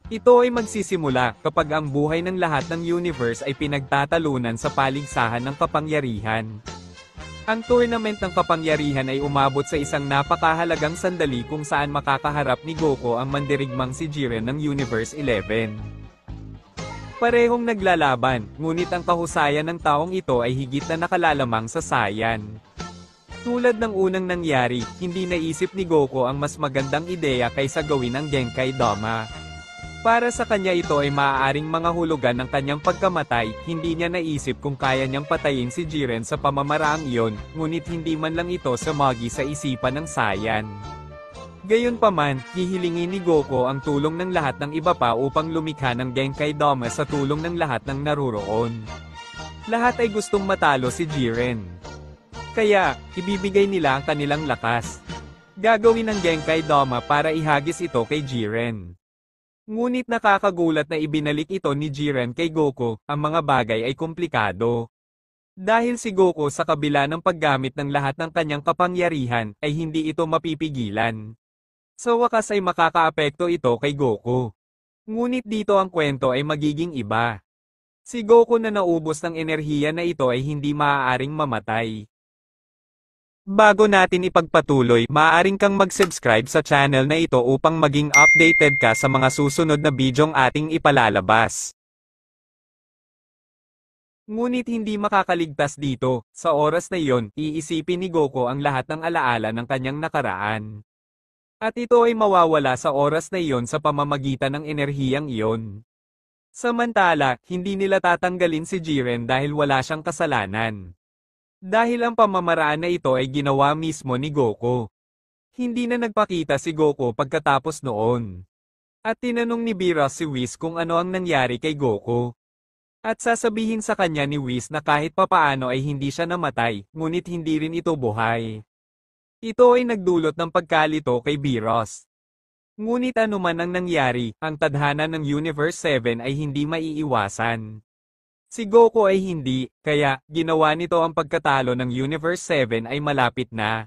Ito ay magsisimula kapag ang buhay ng lahat ng universe ay pinagtatalunan sa paligsahan ng kapangyarihan. Ang tournament ng kapangyarihan ay umabot sa isang napakahalagang sandali kung saan makakaharap ni Goku ang mandirigmang si Jiren ng Universe 11. Parehong naglalaban, ngunit ang kahusayan ng taong ito ay higit na nakalalamang sa Saiyan. Tulad ng unang nangyari, hindi naisip ni Goku ang mas magandang ideya kaysa gawin ang Genkai Dama. Para sa kanya ito ay maaaring mga hulugan ng kanyang pagkamatay, hindi niya naisip kung kaya niyang patayin si Jiren sa pamamaraang iyon, ngunit hindi man lang ito sumagi sa isipan ng Saiyan. Gayunpaman, hihilingin ni Goku ang tulong ng lahat ng iba pa upang lumikha ng Genkai Dama sa tulong ng lahat ng naruroon. Lahat ay gustong matalo si Jiren. Kaya, ibibigay nila ang kanilang lakas. Gagawin ng Genkai Dama para ihagis ito kay Jiren. Ngunit nakakagulat na ibinalik ito ni Jiren kay Goku, ang mga bagay ay komplikado. Dahil si Goku sa kabila ng paggamit ng lahat ng kanyang kapangyarihan, ay hindi ito mapipigilan. Sa wakas ay makakaapekto ito kay Goku. Ngunit dito ang kwento ay magiging iba. Si Goku na naubos ng enerhiya na ito ay hindi maaaring mamatay. Bago natin ipagpatuloy, maaaring kang mag-subscribe sa channel na ito upang maging updated ka sa mga susunod na bidyong ating ipalalabas. Ngunit hindi makakaligtas dito, sa oras na iyon, iisipin ni Goku ang lahat ng alaala ng kanyang nakaraan. At ito ay mawawala sa oras na iyon sa pamamagitan ng enerhiyang iyon. Samantala, hindi nila tatanggalin si Jiren dahil wala siyang kasalanan. Dahil ang pamamaraan na ito ay ginawa mismo ni Goku. Hindi na nagpakita si Goku pagkatapos noon. At tinanong ni Beerus si Whis kung ano ang nangyari kay Goku. At sasabihin sa kanya ni Whis na kahit papaano ay hindi siya namatay, ngunit hindi rin ito buhay. Ito ay nagdulot ng pagkalito kay Beerus. Ngunit anuman ang nangyari, ang tadhana ng Universe 7 ay hindi maiiwasan. Si Goku ay hindi, kaya, ginawa nito ang pagkatalo ng Universe 7 ay malapit na.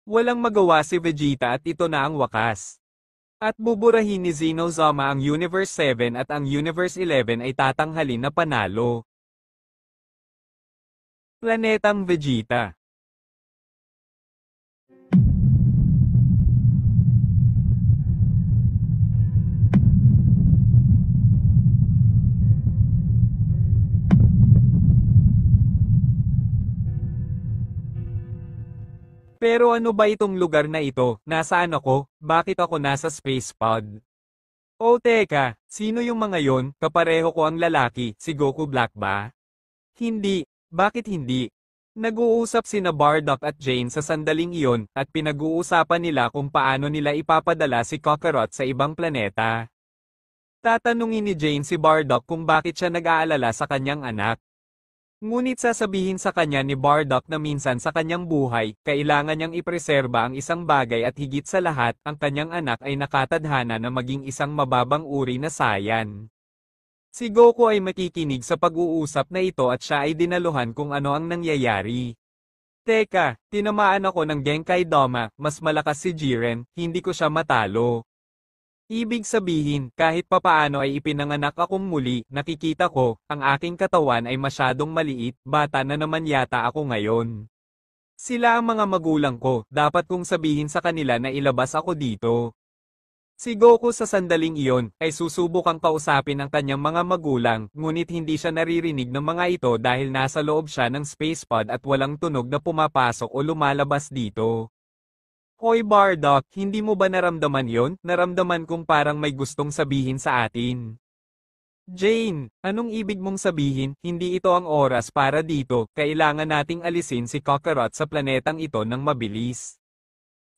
Walang magawa si Vegeta at ito na ang wakas. At buburahin ni Zenozama ang Universe 7 at ang Universe 11 ay tatanghalin na panalo. Planetang Vegeta. Pero ano ba itong lugar na ito? Nasaan ako? Bakit ako nasa space pod? Oh teka, sino yung mga yon? Kapareho ko ang lalaki, si Goku Black ba? Hindi. Bakit hindi? Nag-uusap sina Bardock at Jane sa sandaling iyon, at pinag-uusapan nila kung paano nila ipapadala si Kakarot sa ibang planeta. Tatanungin ni Jane si Bardock kung bakit siya nag-aalala sa kanyang anak. Ngunit sasabihin sa kanya ni Bardock na minsan sa kanyang buhay, kailangan niyang ipreserba ang isang bagay at higit sa lahat, ang kanyang anak ay nakatadhana na maging isang mababang uri na Saiyan. Si Goku ay makikinig sa pag-uusap na ito at siya ay dinaluhan kung ano ang nangyayari. Teka, tinamaan ako ng Genkai Dama, mas malakas si Jiren, hindi ko siya matalo. Ibig sabihin, kahit papaano ay ipinanganak akong muli, nakikita ko, ang aking katawan ay masyadong maliit, bata na naman yata ako ngayon. Sila ang mga magulang ko, dapat kong sabihin sa kanila na ilabas ako dito. Si Goku sa sandaling iyon, ay susubukang kausapin ang kanyang mga magulang, ngunit hindi siya naririnig ng mga ito dahil nasa loob siya ng space pod at walang tunog na pumapasok o lumalabas dito. Hoy Bardock, hindi mo ba naramdaman yon? Naramdaman kong parang may gustong sabihin sa atin. Jane, anong ibig mong sabihin? Hindi ito ang oras para dito, kailangan nating alisin si Kakarot sa planetang ito ng mabilis.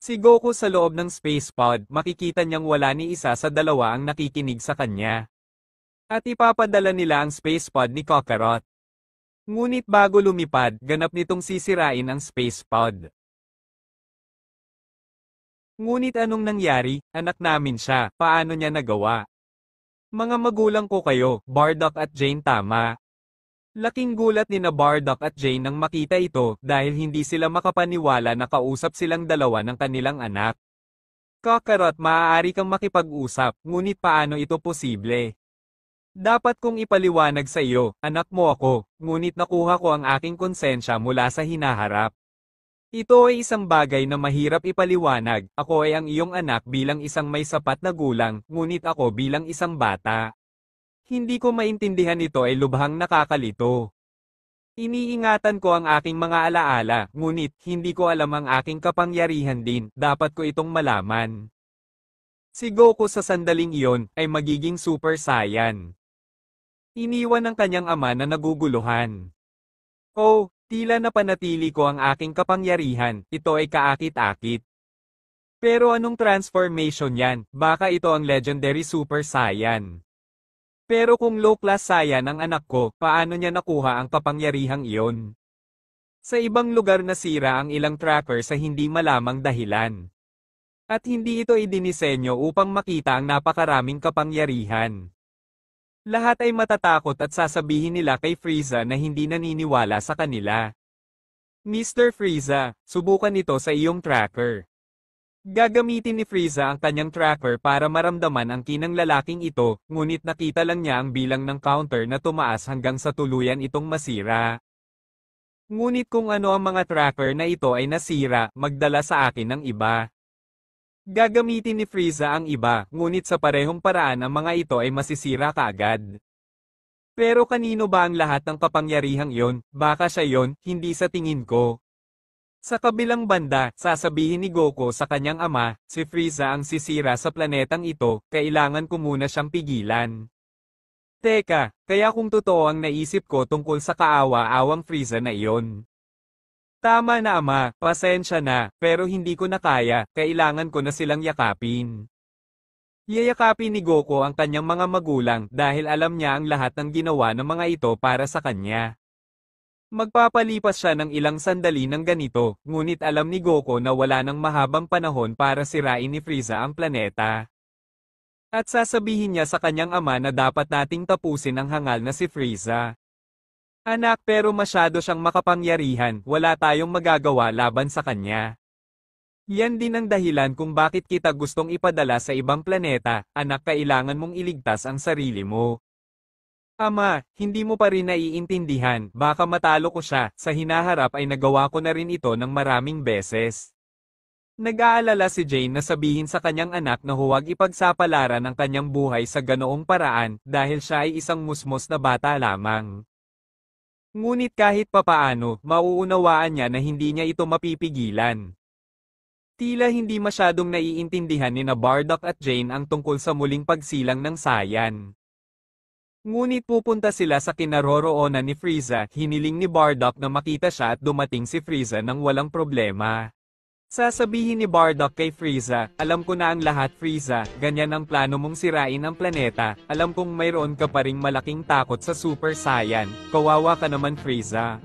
Si Goku sa loob ng space pod, makikita niyang wala ni isa sa dalawa ang nakikinig sa kanya. At ipapadala nila ang space pod ni Kakarot. Ngunit bago lumipad, ganap nitong sisirain ang space pod. Ngunit anong nangyari? Anak namin siya, paano niya nagawa? Mga magulang ko kayo, Bardock at Jane tama. Laking gulat ni na Bardock at Jane nang makita ito dahil hindi sila makapaniwala na kausap silang dalawa ng kanilang anak. Kakarot, maaari kang makipag-usap, ngunit paano ito posible? Dapat kong ipaliwanag sa iyo, anak mo ako, ngunit nakuha ko ang aking konsensya mula sa hinaharap. Ito ay isang bagay na mahirap ipaliwanag, ako ay ang iyong anak bilang isang may sapat na gulang, ngunit ako bilang isang bata. Hindi ko maintindihan ito ay lubhang nakakalito. Iniingatan ko ang aking mga alaala, ngunit hindi ko alam ang aking kapangyarihan din, dapat ko itong malaman. Si Goku sa sandaling iyon ay magiging Super Saiyan. Iniwan ng kanyang ama na naguguluhan. Oh, tila napanatili ko ang aking kapangyarihan, ito ay kaakit-akit. Pero anong transformation yan, baka ito ang Legendary Super Saiyan. Pero kung low-class Saiyan ang anak ko, paano niya nakuha ang kapangyarihang iyon? Sa ibang lugar nasira ang ilang tracker sa hindi malamang dahilan. At hindi ito idinisenyo upang makita ang napakaraming kapangyarihan. Lahat ay matatakot at sasabihin nila kay Frieza na hindi naniniwala sa kanila. Mr. Frieza, subukan ito sa iyong tracker. Gagamitin ni Frieza ang kanyang tracker para maramdaman ang kinang lalaking ito, ngunit nakita lang niya ang bilang ng counter na tumaas hanggang sa tuluyan itong masira. Ngunit kung ano ang mga tracker na ito ay nasira, magdala sa akin ng iba. Gagamitin ni Frieza ang iba, ngunit sa parehong paraan ang mga ito ay masisira kaagad. Pero kanino ba ang lahat ng kapangyarihang iyon? Baka siya yon, hindi sa tingin ko. Sa kabilang banda, sasabihin ni Goku sa kanyang ama, si Frieza ang sisira sa planetang ito, kailangan ko muna siyang pigilan. Teka, kaya kung totoo ang naisip ko tungkol sa kaawa-awang Frieza na iyon. Tama na ama, pasensya na, pero hindi ko na kaya, kailangan ko na silang yakapin. Yayakapin ni Goku ang kanyang mga magulang dahil alam niya ang lahat ng ginawa ng mga ito para sa kanya. Magpapalipas siya ng ilang sandali ng ganito, ngunit alam ni Goku na wala nang mahabang panahon para sirain ni Frieza ang planeta. At sasabihin niya sa kanyang ama na dapat nating tapusin ang hangal na si Frieza. Anak, pero masyado siyang makapangyarihan, wala tayong magagawa laban sa kanya. Yan din ang dahilan kung bakit kita gustong ipadala sa ibang planeta, anak, kailangan mong iligtas ang sarili mo. Ama, hindi mo pa rin naiintindihan, baka matalo ko siya, sa hinaharap ay nagawa ko na rin ito ng maraming beses. Nag-aalala si Jane na sabihin sa kanyang anak na huwag ipagsapalaran ang kanyang buhay sa ganoong paraan dahil siya ay isang musmos na bata lamang. Ngunit kahit papaano, mauunawaan niya na hindi niya ito mapipigilan. Tila hindi masyadong naiintindihan ni na Bardock at Jane ang tungkol sa muling pagsilang ng Saiyan. Ngunit pupunta sila sa kinaroroonan ni Frieza, hiniling ni Bardock na makita siya at dumating si Frieza nang walang problema. Sasabihin ni Bardock kay Frieza, alam ko na ang lahat Frieza, ganyan ang plano mong sirain ang planeta, alam kong mayroon ka pa ring malaking takot sa Super Saiyan, kawawa ka naman Frieza.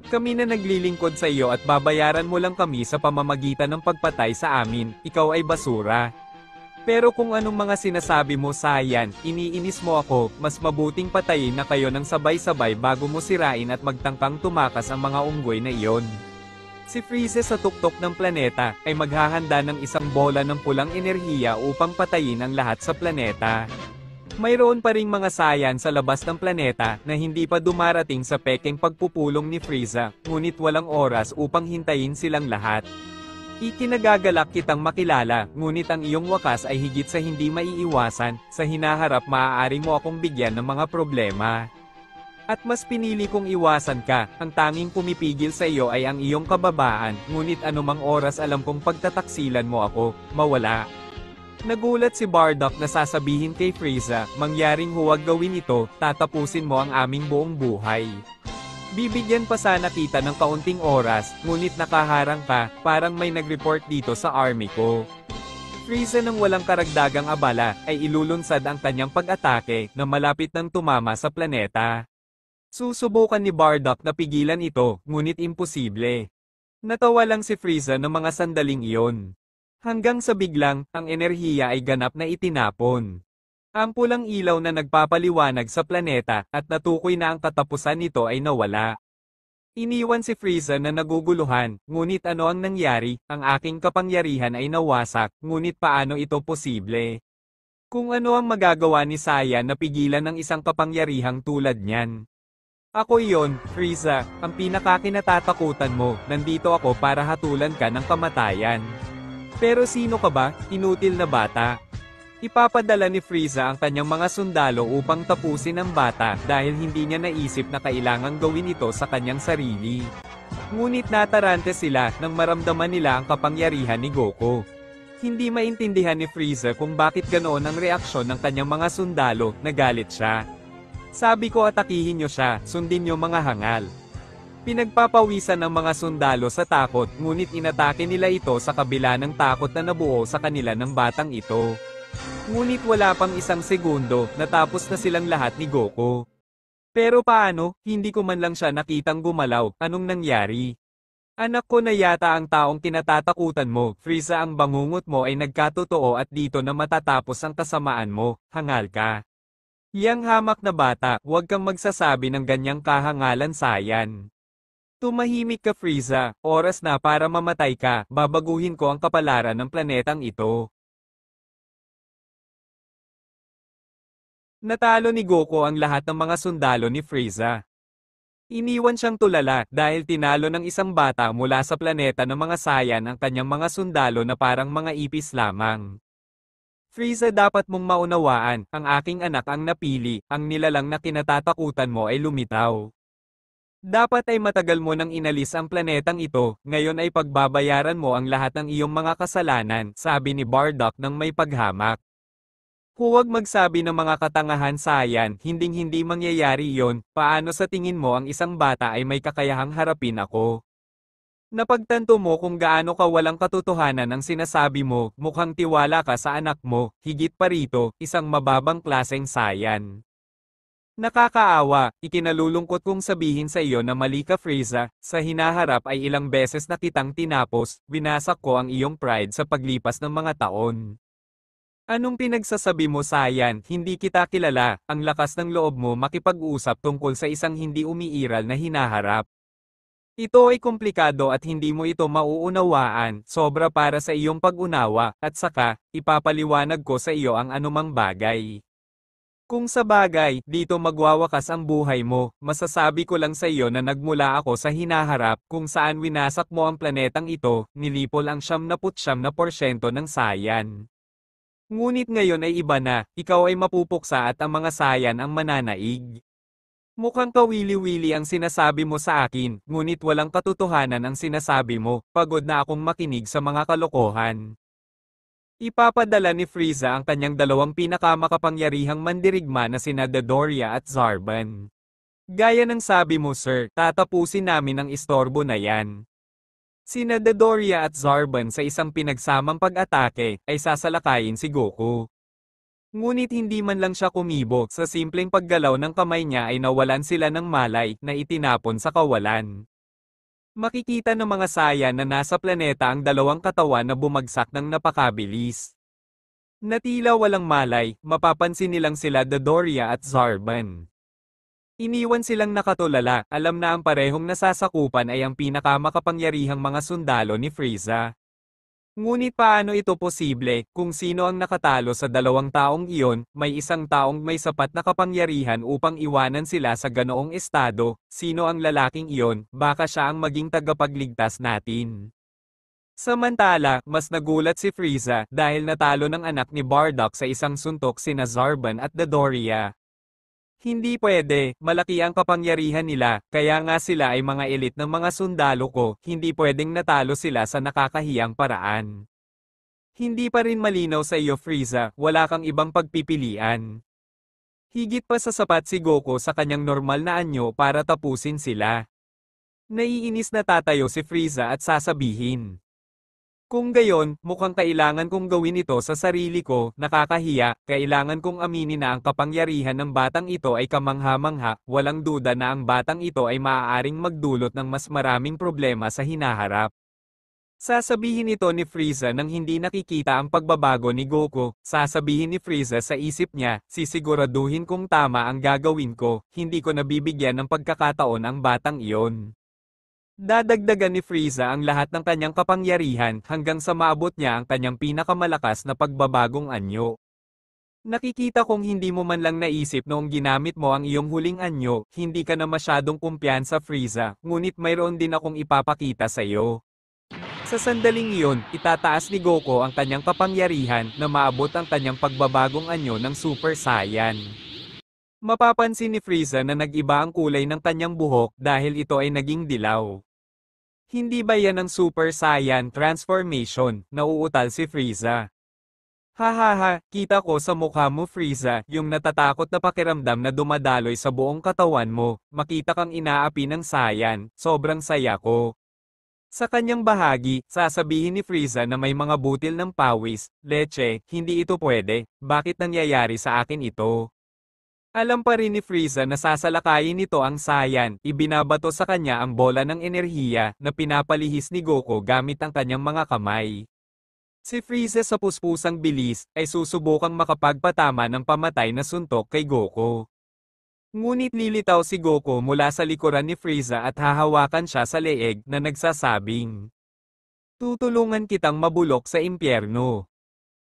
Kami na naglilingkod sa iyo at babayaran mo lang kami sa pamamagitan ng pagpatay sa amin, ikaw ay basura. Pero kung anong mga sinasabi mo Saiyan, iniinis mo ako, mas mabuting patayin na kayo ng sabay-sabay bago mo sirain at magtangkang tumakas ang mga unggoy na iyon. Si Frieza sa tuktok ng planeta ay maghahanda ng isang bola ng pulang enerhiya upang patayin ang lahat sa planeta. Mayroon pa ring mga Saiyan sa labas ng planeta na hindi pa dumarating sa pekeng pagpupulong ni Frieza, ngunit walang oras upang hintayin silang lahat. Ikinagagalak kitang makilala, ngunit ang iyong wakas ay higit sa hindi maiiwasan, sa hinaharap maaari mo akong bigyan ng mga problema. At mas pinili kong iwasan ka, ang tanging pumipigil sa iyo ay ang iyong kababaan, ngunit anumang oras alam kong pagtataksilan mo ako, mawala. Nagulat si Bardock na sasabihin kay Frieza, mangyaring huwag gawin ito, tatapusin mo ang aming buong buhay. Bibigyan pa sana kita ng kaunting oras, ngunit nakaharang ka, parang may nag-report dito sa army ko. Frieza nang walang karagdagang abala, ay ilulunsad ang kanyang pag-atake na malapit nang tumama sa planeta. Susubukan ni Bardock na pigilan ito, ngunit imposible. Natawa lang si Frieza ng mga sandaling iyon. Hanggang sa biglang, ang enerhiya ay ganap na itinapon. Ang pulang ilaw na nagpapaliwanag sa planeta at natukoy na ang katapusan nito ay nawala. Iniwan si Frieza na naguguluhan, ngunit ano ang nangyari, ang aking kapangyarihan ay nawasak, ngunit paano ito posible? Kung ano ang magagawa ni Saiyan na pigilan ng isang kapangyarihang tulad niyan? Ako iyon, Frieza, ang pinakakinatatakutan mo, nandito ako para hatulan ka ng kamatayan. Pero sino ka ba, inutil na bata? Ipapadala ni Frieza ang kanyang mga sundalo upang tapusin ang bata dahil hindi niya naisip na kailangang gawin ito sa kanyang sarili. Ngunit natarante sila nang maramdaman nila ang kapangyarihan ni Goku. Hindi maintindihan ni Frieza kung bakit ganoon ang reaksyon ng kanyang mga sundalo, nagalit siya. Sabi ko atakihin niyo siya, sundin niyo mga hangal. Pinagpapawisan ng mga sundalo sa takot ngunit inatake nila ito sa kabila ng takot na nabuo sa kanila ng batang ito. Ngunit wala pang isang segundo, natapos na silang lahat ni Goku. Pero paano, hindi ko man lang siya nakitang gumalaw, anong nangyari? Anak ko na yata ang taong kinatatakutan mo, Frieza, ang bangungot mo ay nagkatotoo at dito na matatapos ang kasamaan mo, hangal ka. Yang hamak na bata, huwag kang magsasabi ng ganyang kahangalan, Saiyan. Tumahimik ka, Frieza, oras na para mamatay ka, babaguhin ko ang kapalaran ng planetang ito. Natalo ni Goku ang lahat ng mga sundalo ni Frieza. Iniwan siyang tulala dahil tinalo ng isang bata mula sa planeta ng mga Saiyan ang kanyang mga sundalo na parang mga ipis lamang. Frieza, dapat mong maunawaan, ang aking anak ang napili, ang nilalang na kinatatakutan mo ay lumitaw. Dapat ay matagal mo nang inalis ang planetang ito, ngayon ay pagbabayaran mo ang lahat ng iyong mga kasalanan, sabi ni Bardock nang may paghamak. Huwag magsabi ng mga katangahan, Saiyan, hinding-hindi mangyayari iyon, paano sa tingin mo ang isang bata ay may kakayahang harapin ako? Napagtanto mo kung gaano ka walang katotohanan ang sinasabi mo, mukhang tiwala ka sa anak mo, higit pa rito, isang mababang klaseng Saiyan. Nakakaawa, ikinalulungkot kong sabihin sa iyo na mali ka, Frieza, sa hinaharap ay ilang beses na kitang tinapos, winasak ko ang iyong pride sa paglipas ng mga taon. Anong pinagsasabi mo, Saiyan, hindi kita kilala, ang lakas ng loob mo makipag-usap tungkol sa isang hindi umiiral na hinaharap. Ito ay komplikado at hindi mo ito mauunawaan, sobra para sa iyong pag-unawa, at saka, ipapaliwanag ko sa iyo ang anumang bagay. Kung sa bagay, dito magwawakas ang buhay mo, masasabi ko lang sa iyo na nagmula ako sa hinaharap kung saan winasak mo ang planetang ito, nilipol ang 99% ng Saiyan. Ngunit ngayon ay iba na, ikaw ay mapupuksa at ang mga Saiyan ang mananaig. Mukhang kawili-wili ang sinasabi mo sa akin, ngunit walang katotohanan ang sinasabi mo, pagod na akong makinig sa mga kalokohan. Ipapadala ni Frieza ang kanyang dalawang pinakamakapangyarihang mandirigma na sina Dodoria at Zarban. Gaya ng sabi mo, sir, tatapusin namin ang istorbo na yan. Sina Dodoria at Zarban sa isang pinagsamang pag-atake, ay sasalakayin si Goku. Ngunit hindi man lang siya kumibo, sa simpleng paggalaw ng kamay niya ay nawalan sila ng malay, na itinapon sa kawalan. Makikita ng mga Saiyan na nasa planeta ang dalawang katawan na bumagsak ng napakabilis. Na tila walang malay, mapapansin nilang sila Dodoria at Zarban. Iniwan silang nakatulala, alam na ang parehong nasasakupan ay ang pinakamakapangyarihang mga sundalo ni Frieza. Ngunit paano ito posible, kung sino ang nakatalo sa dalawang taong iyon, may isang taong may sapat na kapangyarihan upang iwanan sila sa ganoong estado, sino ang lalaking iyon, baka siya ang maging tagapagligtas natin. Samantala, mas nagulat si Frieza dahil natalo ng anak ni Bardock sa isang suntok sina Zarban at Dodoria. Hindi pwede, malaki ang kapangyarihan nila, kaya nga sila ay mga elite ng mga sundalo ko, hindi pwedeng natalo sila sa nakakahiyang paraan. Hindi pa rin malinaw sa iyo, Frieza, wala kang ibang pagpipilian. Higit pa sa sapat si Goku sa kanyang normal na anyo para tapusin sila. Naiinis na tatayo si Frieza at sasabihin. Kung gayon, mukhang kailangan kong gawin ito sa sarili ko, nakakahiya, kailangan kong aminin na ang kapangyarihan ng batang ito ay kamangha-mangha, walang duda na ang batang ito ay maaaring magdulot ng mas maraming problema sa hinaharap. Sasabihin ito ni Frieza nang hindi nakikita ang pagbabago ni Goku, sasabihin ni Frieza sa isip niya, sisiguraduhin kong tama ang gagawin ko, hindi ko nabibigyan ng pagkakataon ang batang iyon. Dadagdagan ni Frieza ang lahat ng kanyang kapangyarihan hanggang sa maabot niya ang kanyang pinakamalakas na pagbabagong anyo. Nakikita kong hindi mo man lang naisip noong ginamit mo ang iyong huling anyo, hindi ka na masyadong kumpiyansa Frieza, ngunit mayroon din akong ipapakita sa iyo. Sa sandaling iyon, itataas ni Goku ang kanyang kapangyarihan na maabot ang kanyang pagbabagong anyo ng Super Saiyan. Mapapansin ni Frieza na nag-iba ang kulay ng kanyang buhok dahil ito ay naging dilaw. Hindi ba yan ang Super Saiyan transformation? Nauutal si Frieza. Hahaha, kita ko sa mukha mo Frieza, yung natatakot na pakiramdam na dumadaloy sa buong katawan mo, makita kang inaapi ng Saiyan, sobrang saya ko. Sa kanyang bahagi, sasabihin ni Frieza na may mga butil ng pawis, leche, hindi ito pwede, bakit nangyayari sa akin ito? Alam pa rin ni Frieza na sasalakayin nito ang Saiyan, ibinabato sa kanya ang bola ng enerhiya na pinapalihis ni Goku gamit ang kanyang mga kamay. Si Frieza sa puspusang bilis ay susubukang makapagpatama ng pamatay na suntok kay Goku. Ngunit lilitaw si Goku mula sa likuran ni Frieza at hahawakan siya sa leeg na nagsasabing, "Tutulungan kitang mabulok sa impyerno."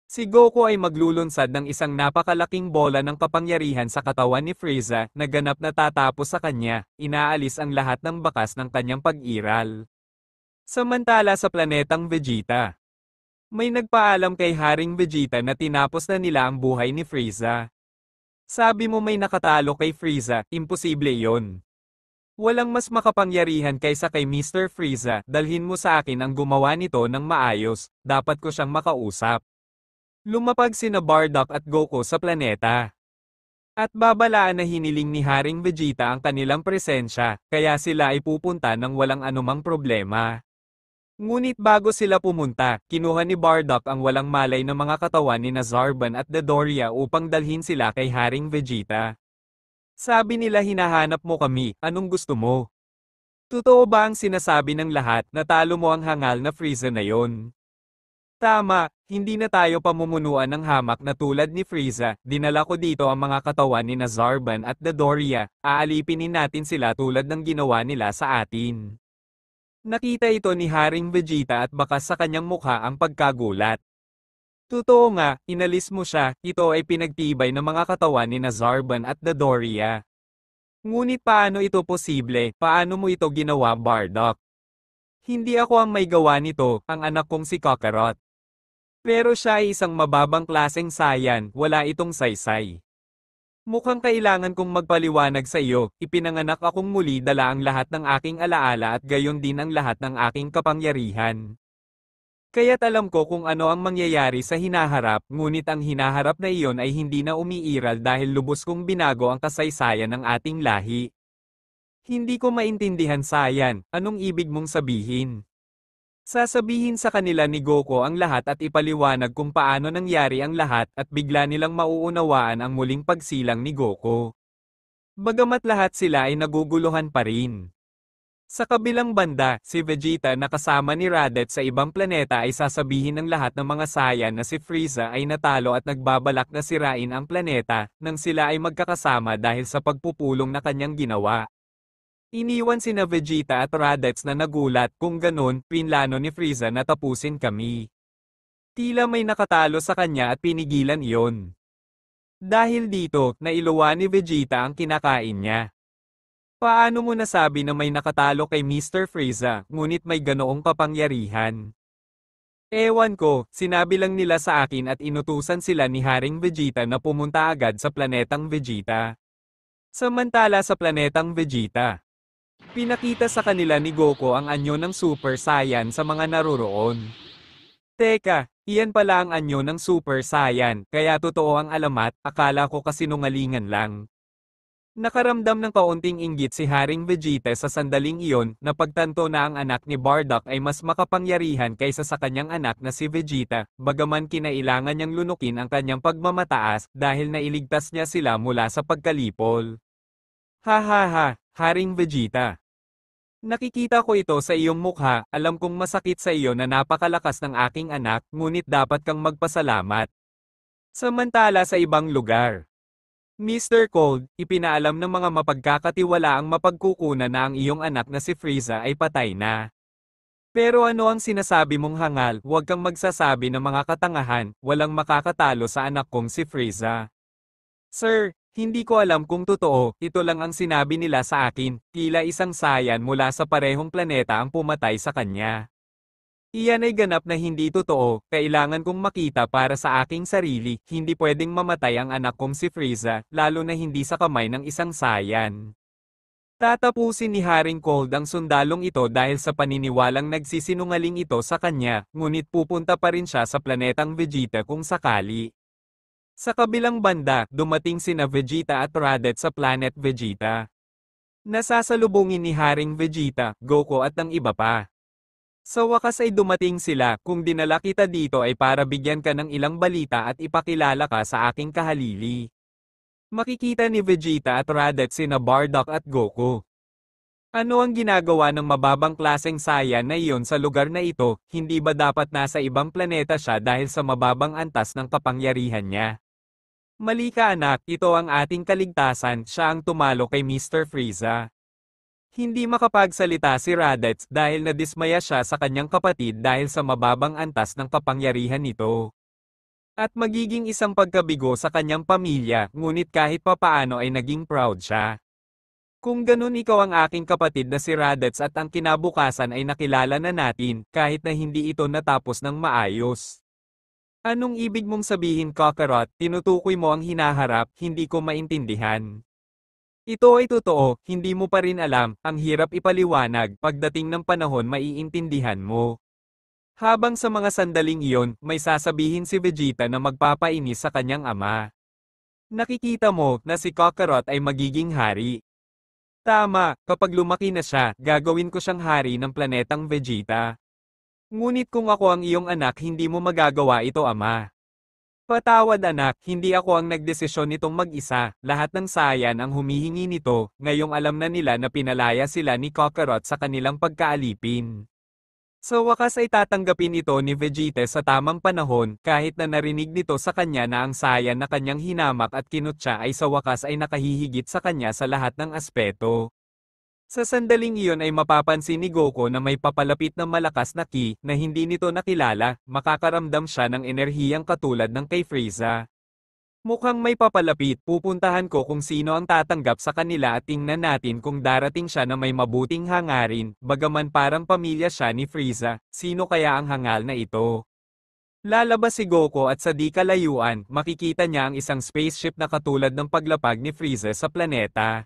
Si Goku ay maglulunsad ng isang napakalaking bola ng kapangyarihan sa katawan ni Frieza na ganap na tatapos sa kanya, inaalis ang lahat ng bakas ng kanyang pag-iral. Samantala sa planetang Vegeta, may nagpaalam kay Haring Vegeta na tinapos na nila ang buhay ni Frieza. Sabi mo may nakatalo kay Frieza, imposible yon. Walang mas makapangyarihan kaysa kay Mr. Frieza, dalhin mo sa akin ang gumawa nito ng maayos, dapat ko siyang makausap. Lumapag sina Bardock at Goku sa planeta. At babalaan na hiniling ni Haring Vegeta ang kanilang presensya, kaya sila ay pupunta ng walang anumang problema. Ngunit bago sila pumunta, kinuha ni Bardock ang walang malay na mga katawan ni Zarban at Dodoria upang dalhin sila kay Haring Vegeta. Sabi nila hinahanap mo kami, anong gusto mo? Totoo ba ang sinasabi ng lahat na talo mo ang hangal na Frieza na yon? Tama, hindi na tayo pamumunuan ng hamak na tulad ni Frieza, dinala ko dito ang mga katawan ni Zarban at Dodoria, aalipinin natin sila tulad ng ginawa nila sa atin. Nakita ito ni Haring Vegeta at bakas sa kanyang mukha ang pagkagulat. Totoo nga, inalis mo siya, ito ay pinagtibay ng mga katawan ni Zarban at Dodoria. Ngunit paano ito posible, paano mo ito ginawa Bardock? Hindi ako ang may gawa nito, ang anak kong si Kakarot. Pero siya ay isang mababang klaseng Saiyan, wala itong saysay. Mukhang kailangan kong magpaliwanag sa iyo, ipinanganak akong muli dala ang lahat ng aking alaala at gayon din ang lahat ng aking kapangyarihan. Kaya't alam ko kung ano ang mangyayari sa hinaharap, ngunit ang hinaharap na iyon ay hindi na umiiral dahil lubos kong binago ang kasaysayan ng ating lahi. Hindi ko maintindihan Saiyan, anong ibig mong sabihin? Sasabihin sa kanila ni Goku ang lahat at ipaliwanag kung paano nangyari ang lahat at bigla nilang mauunawaan ang muling pagsilang ni Goku. Bagamat lahat sila ay naguguluhan pa rin. Sa kabilang banda, si Vegeta na kasama ni Raditz sa ibang planeta ay sasabihin ng lahat ng mga Saiyan na si Frieza ay natalo at nagbabalak na sirain ang planeta, nang sila ay magkakasama dahil sa pagpupulong na kanyang ginawa. Iniwan sina Vegeta at Raditz na nagulat, kung ganun, pinlano ni Frieza na tapusin kami. Tila may nakatalo sa kanya at pinigilan iyon. Dahil dito, nailuwa ni Vegeta ang kinakain niya. Paano mo nasabi na may nakatalo kay Mr. Frieza, ngunit may ganoong kapangyarihan? Ewan ko, sinabi lang nila sa akin at inutusan sila ni Haring Vegeta na pumunta agad sa planetang Vegeta. Samantala sa planetang Vegeta, pinakita sa kanila ni Goku ang anyo ng Super Saiyan sa mga naroroon. Teka, iyan pala ang anyo ng Super Saiyan, kaya totoo ang alamat, akala ko kasinungalingan lang. Nakaramdam ng kaunting inggit si Haring Vegeta sa sandaling iyon, na pagtanto na ang anak ni Bardock ay mas makapangyarihan kaysa sa kanyang anak na si Vegeta, bagaman kinailangan niyang lunukin ang kanyang pagmamataas dahil nailigtas niya sila mula sa pagkalipol. Hahaha, Haring Vegeta. Nakikita ko ito sa iyong mukha, alam kong masakit sa iyo na napakalakas ng aking anak, ngunit dapat kang magpasalamat. Samantala sa ibang lugar, Mr. Cold, ipinaalam ng mga mapagkakatiwalaang mapagkukunan na ang iyong anak na si Frieza ay patay na. Pero ano ang sinasabi mong hangal? Huwag kang magsasabi ng mga katangahan, walang makakatalo sa anak kong si Frieza. Sir, hindi ko alam kung totoo, ito lang ang sinabi nila sa akin, tila isang sayan mula sa parehong planeta ang pumatay sa kanya. Iyan ay ganap na hindi totoo, kailangan kong makita para sa aking sarili, hindi pwedeng mamatay ang anak kong si Frieza, lalo na hindi sa kamay ng isang sayan. Tatapusin ni Haring Cold ang sundalong ito dahil sa paniniwalang nagsisinungaling ito sa kanya, ngunit pupunta pa rin siya sa planetang Vegeta kung sakali. Sa kabilang banda, dumating sina Vegeta at Raditz sa Planet Vegeta. Nasasalubungin ni Haring Vegeta, Goku at ang iba pa. Sa wakas ay dumating sila, kung dinala kita dito ay para bigyan ka ng ilang balita at ipakilala ka sa aking kahalili. Makikita ni Vegeta at Raditz sina Bardock at Goku. Ano ang ginagawa ng mababang klaseng Saiyan na iyon sa lugar na ito, hindi ba dapat nasa ibang planeta siya dahil sa mababang antas ng kapangyarihan niya? Mali ka anak, ito ang ating kaligtasan, siya ang tumalo kay Mr. Frieza. Hindi makapagsalita si Raditz dahil nadismaya siya sa kanyang kapatid dahil sa mababang antas ng kapangyarihan nito. At magiging isang pagkabigo sa kanyang pamilya, ngunit kahit papaano ay naging proud siya. Kung ganun ikaw ang aking kapatid na si Raditz at ang kinabukasan ay nakilala na natin, kahit na hindi ito natapos ng maayos. Anong ibig mong sabihin Kakarot? Tinutukoy mo ang hinaharap, hindi ko maintindihan. Ito ay totoo, hindi mo pa rin alam, ang hirap ipaliwanag, pagdating ng panahon maiintindihan mo. Habang sa mga sandaling iyon, may sasabihin si Vegeta na magpapainis sa kanyang ama. Nakikita mo na si Kakarot ay magiging hari. Tama, kapag lumaki na siya, gagawin ko siyang hari ng planetang Vegeta. Ngunit kung ako ang iyong anak hindi mo magagawa ito ama. Patawad anak, hindi ako ang nagdesisyon nitong mag-isa, lahat ng Saiyan ang humihingi nito, ngayong alam na nila na pinalaya sila ni Kakarot sa kanilang pagkaalipin. Sa wakas ay tatanggapin ito ni Vegeta sa tamang panahon, kahit na narinig nito sa kanya na ang Saiyan na kanyang hinamak at kinutya ay sa wakas ay nakahihigit sa kanya sa lahat ng aspeto. Sa sandaling iyon ay mapapansin ni Goku na may papalapit na malakas na ki na hindi nito nakilala, makakaramdam siya ng enerhiyang katulad ng kay Frieza. Mukhang may papalapit, pupuntahan ko kung sino ang tatanggap sa kanila at tingnan natin kung darating siya na may mabuting hangarin, bagaman parang pamilya siya ni Frieza, sino kaya ang hangal na ito? Lalabas si Goku at sa di kalayuan, makikita niya ang isang spaceship na katulad ng paglapag ni Frieza sa planeta.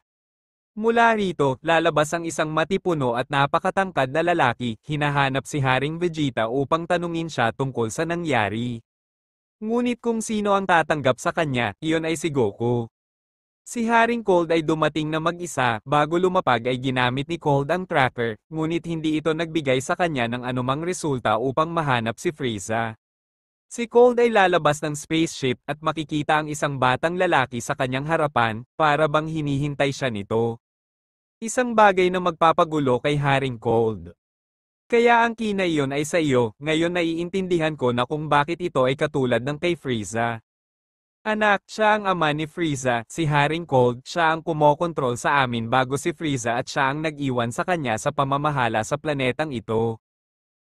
Mula rito, lalabas ang isang matipuno at napakatangkad na lalaki, hinahanap si Haring Vegeta upang tanungin siya tungkol sa nangyari. Ngunit kung sino ang tatanggap sa kanya, iyon ay si Goku. Si Haring Cold ay dumating na mag-isa, bago lumapag ay ginamit ni Cold ang tracker, ngunit hindi ito nagbigay sa kanya ng anumang resulta upang mahanap si Frieza. Si Cold ay lalabas ng spaceship at makikita ang isang batang lalaki sa kanyang harapan, para bang hinihintay siya nito. Isang bagay na magpapagulo kay Haring Cold. Kaya ang key na iyon ay sa iyo, ngayon naiintindihan ko na kung bakit ito ay katulad ng kay Frieza. Anak, siya ang ama ni Frieza, si Haring Cold, siya ang kumokontrol sa amin bago si Frieza at siya ang nag-iwan sa kanya sa pamamahala sa planetang ito.